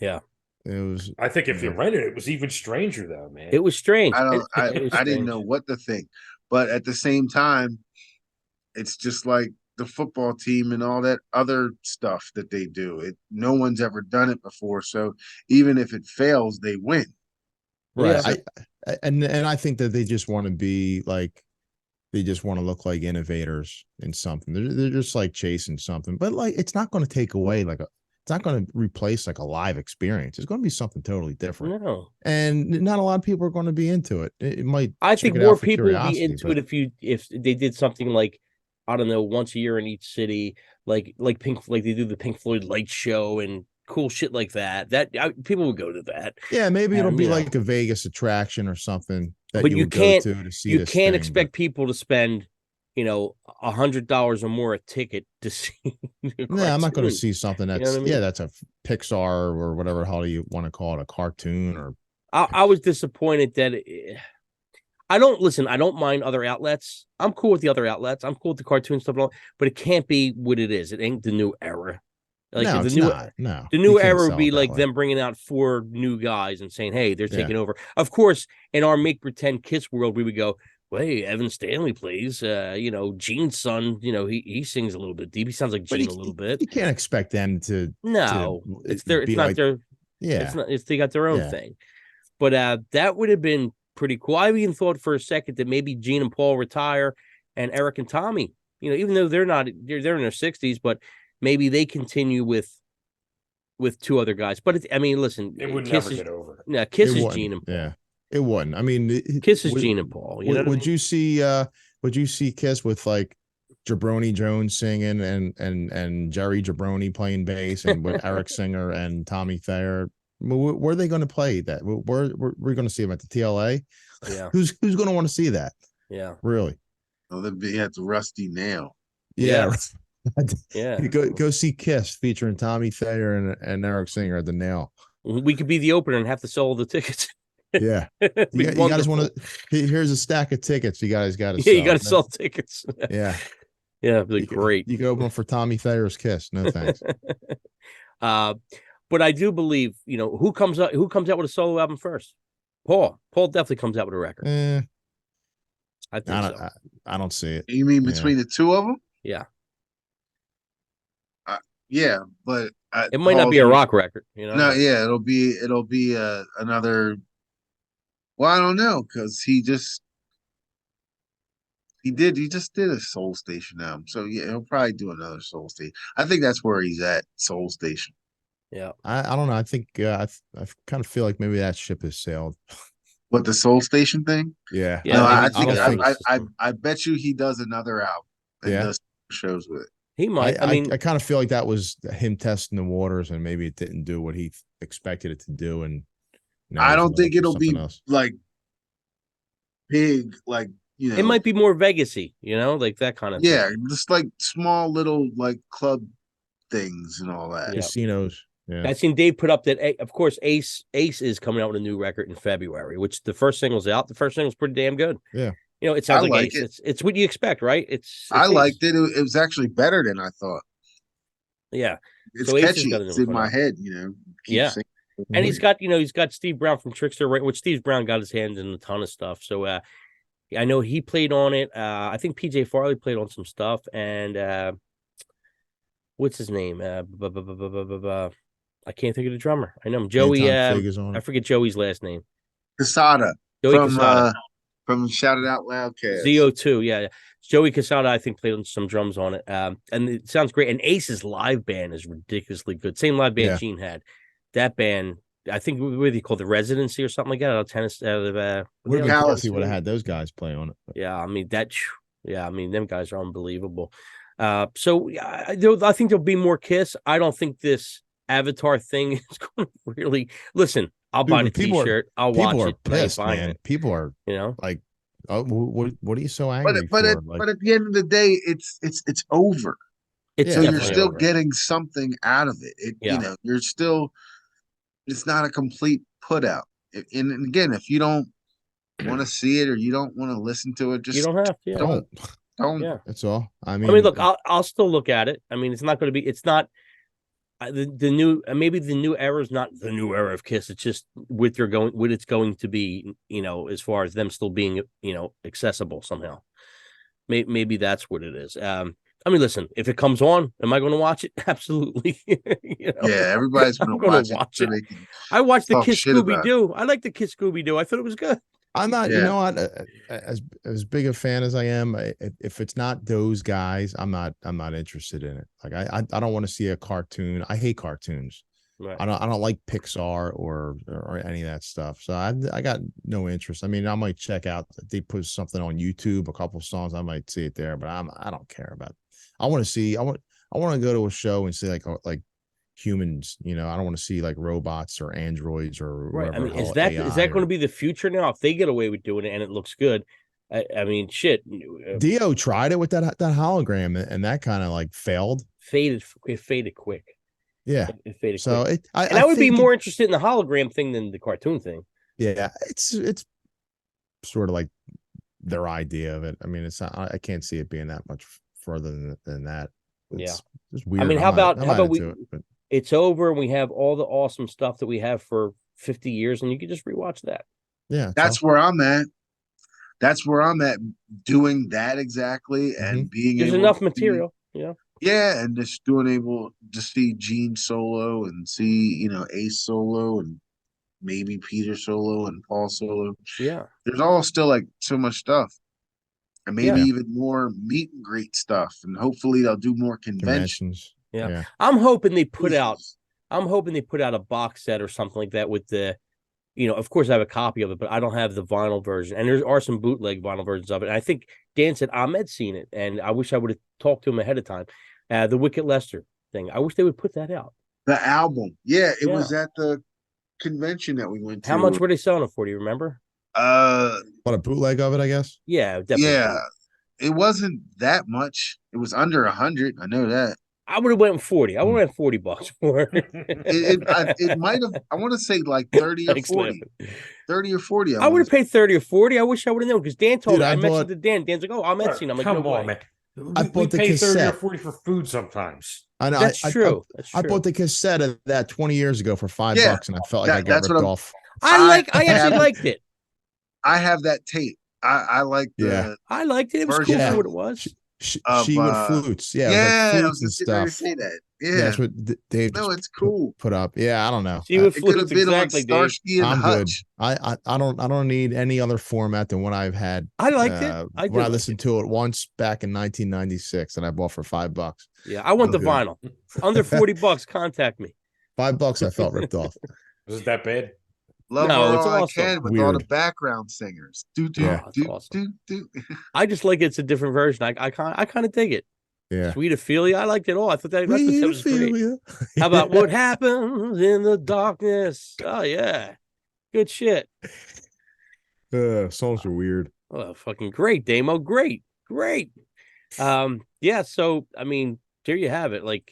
yeah. It was. I think if you rented it was even stranger though, man. It was strange. I didn't know what to think, but at the same time, it's just like the football team and all that other stuff that they do. No one's ever done it before, so even if it fails, they win. Right. Yeah. And I think that they just want to be like, they just want to look like innovators in something. They're just like chasing something, but like it's not going to take away it's not going to replace like a live experience. It's going to be something totally different. No, and not a lot of people are going to be into it. It might. I think more people would be into it if they did something like, I don't know, once a year in each city, like Pink, like they do the Pink Floyd light show and cool shit like that. People would go to that. Yeah, maybe it'll be like a Vegas attraction or something. But you can't go to see. You can't expect people to spend, $100 or more a ticket to see. Yeah, I'm not going to see something that's that's a Pixar or whatever the hell you want to call it, a cartoon or. I was disappointed that I don't mind other outlets. I'm cool with the other outlets. I'm cool with the cartoon stuff, but it can't be what it is. It ain't the new era. Like no, the new era would be like them bringing out 4 new guys and saying, "Hey, they're taking over." Of course, in our make pretend Kiss world, we would go, "Well, hey, Evan Stanley plays. Gene's son. He sings a little bit deep. He sounds like Gene a little bit." You can't expect them to. No, it's not their. Yeah, it's not. They got their own thing. But that would have been pretty cool. I even thought for a second that maybe Gene and Paul retire, and Eric and Tommy. Even though they're in their 60s, but maybe they continue with 2 other guys. But listen, it would never get over. Yeah, Kiss is Gene and Paul. Yeah, it wouldn't. I mean, Kiss is Gene and Paul. Would you see Kiss with like Jabroni Jones singing and Jerry Jabroni playing bass and with Eric Singer and Tommy Thayer. Where are they going to play that? We're going to see them at the TLA. Yeah. Who's going to want to see that? Yeah. Really? Oh, they'd be at the Rusty Nail. Yeah. Yeah. Go see Kiss featuring Tommy Thayer and Eric Singer at the Nail. We could be the opener and have to sell all the tickets. Yeah. You guys want to? Here's a stack of tickets. You guys got to. Yeah, you got to sell tickets. Yeah. Yeah, it'd be great. You can open them for Tommy Thayer's Kiss. No thanks. But I do believe, who comes out with a solo album first? Paul. Paul definitely comes out with a record. I think so. I don't see it. You mean between the two of them? Yeah. Yeah, but it might not be a rock record, No, yeah, it'll be another. Well, I don't know, because he just did a Soul Station album, so yeah, he'll probably do another Soul Station. I think that's where he's at, Soul Station. Yeah, I don't know. I think I kind of feel like maybe that ship has sailed. What, the Soul Station thing? Yeah, no, I bet you he does another album and does shows with it. He might. I kind of feel like that was him testing the waters, and maybe it didn't do what he expected it to do. And I don't think it'll be like big, like It might be more Vegas-y, like that kind of thing. Just like small little like club things and all that. Casinos. Yeah. I seen Dave put up that, of course, Ace is coming out with a new record in February, which the first single's out. The first single's pretty damn good. Yeah. It sounds like Ace. It's what you expect, right? I liked it. It was actually better than I thought. Yeah. It's catchy. It's in my head, Yeah. And he's got Steve Brown from Trickster, right? Which Steve Brown got his hands in a ton of stuff. So I know he played on it. I think PJ Farley played on some stuff. And what's his name? I can't think of the drummer. I know him. Joey. I forget Joey's last name. Casada. Joey Casada. From Shout It Out Loudcast. ZO2, yeah. Joey Casada, I think, played on some drums on it. And it sounds great. And Ace's live band is ridiculously good. Same live band Gene had. That band, I think, what do you call it, the Residency or something like that? Out of Tennessee, would have had those guys play on it. Yeah, I mean them guys are unbelievable. So I think there'll be more Kiss. I don't think this Avatar thing is going to really listen. I'll buy the T-shirt. I'll watch it. Pissed, man. People are, like, oh, what are you so angry but at the end of the day, it's over. So you're still getting something out of it. You're still. It's not a complete put out. And again, if you don't want to see it or you don't want to listen to it, just you don't have to. Yeah. Don't. Yeah, that's all. I mean, look, I'll still look at it. I mean, it's not going to be. It's not. The new maybe the new era is not the new era of Kiss. It's just what it's going to be, as far as them still being, accessible somehow. Maybe that's what it is. I mean, listen, if it comes on, am I going to watch it? Absolutely. Yeah, everybody's going to watch it. I watched the Kiss Scooby-Doo. I like the Kiss Scooby-Doo. I thought it was good. I'm not, as big a fan as I am, if it's not those guys, I'm not interested in it. Like I don't want to see a cartoon. I hate cartoons. Right. I don't like Pixar or any of that stuff. So I got no interest. I mean, I might check out if they put something on YouTube, a couple of songs, I might see it there, but I don't care about it. I want to go to a show and see like humans, I don't want to see like robots or androids or right. I mean, is that going to be the future now? If they get away with doing it and it looks good, I mean, shit. Dio tried it with that hologram, and that kind of like failed. It faded quick. Yeah, it faded. So quick. I would be more interested in the hologram thing than the cartoon thing. Yeah, it's sort of like their idea of it. I mean, it's not. I can't see it being that much further than that. It's weird. I mean, how about we? It's over, and we have all the awesome stuff that we have for 50 years, and you can just rewatch that. Yeah, that's where I'm at. That's where I'm at, doing that exactly, and being there's enough material. Yeah, and just able to see Gene solo and see Ace solo and maybe Peter solo and Paul solo. Yeah, there's all still like so much stuff. And maybe even more meet and greet stuff, and hopefully they'll do more conventions. Yeah. I'm hoping they put out a box set or something like that with the of course I have a copy of it, but I don't have the vinyl version. And there are some bootleg vinyl versions of it. And I think Dan said Ahmed's seen it, and I wish I would have talked to him ahead of time. The Wicked Lester thing. I wish they would put that out. The album. Yeah, it was at the convention that we went to. How much were they selling it for? Do you remember? What, a bootleg of it, I guess? Yeah, definitely. Yeah. It wasn't that much. It was under 100. I know that. I would have went 40. I would have went $40 for it. It might have. I want to say like 30 or 40. 30 or 40. I would have paid 30 or 40. I wish I would have known because Dan told me. I mentioned to Dan. Dan's like, "Oh, I'm Etsy." I'm like, "Come no on, way. man. I bought the pay cassette. 30 or 40 for food sometimes." I know. That's true. I bought the cassette of that 20 years ago for $5, and I felt like I got ripped off. I actually liked it. I have that tape. I like the. I liked it. It was cool for what it was. She with flutes. Yeah. Yeah, it was like flutes and stuff. Say that. Yeah, that's what Dave. No, it's cool. Put up. Yeah, I don't know. She with it could have flutes, been exactly, on Starsky and I'm Hutch. good. I don't need any other format than what I've had. I liked it. I listened to it once back in 1996, and I bought for $5. Yeah, I want the vinyl. Under $40. Contact me. $5. I felt ripped off. Was it that bad? Love no, Her it's All I awesome. Can with all the background singers. Awesome. I just like it's a different version. I kind of dig it. Yeah. Sweet Ophelia. I liked it all. I thought that was great. How about What Happens in the Darkness? Oh yeah. Good shit. Songs are weird. Oh, fucking great, Damo. Great. Yeah, so I mean, there you have it. Like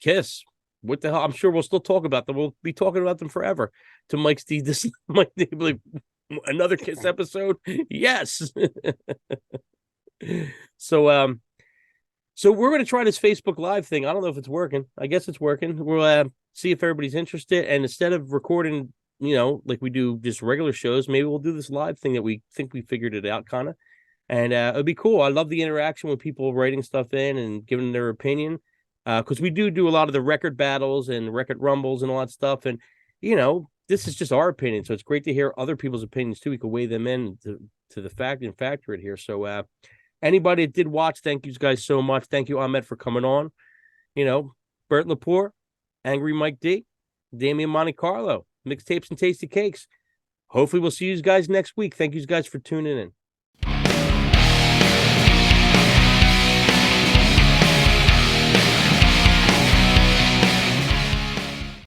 Kiss. What the hell? I'm sure we'll still talk about them. We'll be talking about them forever. To Mike Steve, this Mike Steve, like, another Kiss episode. Yes. So we're going to try this Facebook Live thing. I don't know if it's working. I guess it's working. We'll see if everybody's interested. And instead of recording, like we do just regular shows, maybe we'll do this live thing that we think we figured it out kind of. And it'll be cool. I love the interaction with people writing stuff in and giving their opinion. Because we do a lot of the record battles and record rumbles and all that stuff. And, this is just our opinion. So it's great to hear other people's opinions too. We can weigh them in to the fact and factor it here. So anybody that did watch, thank you guys so much. Thank you, Ahmed, for coming on. Bert Lepore, Angry Mike D, Damian Monte Carlo, Mixtapes and Tasty Cakes. Hopefully we'll see you guys next week. Thank you guys for tuning in.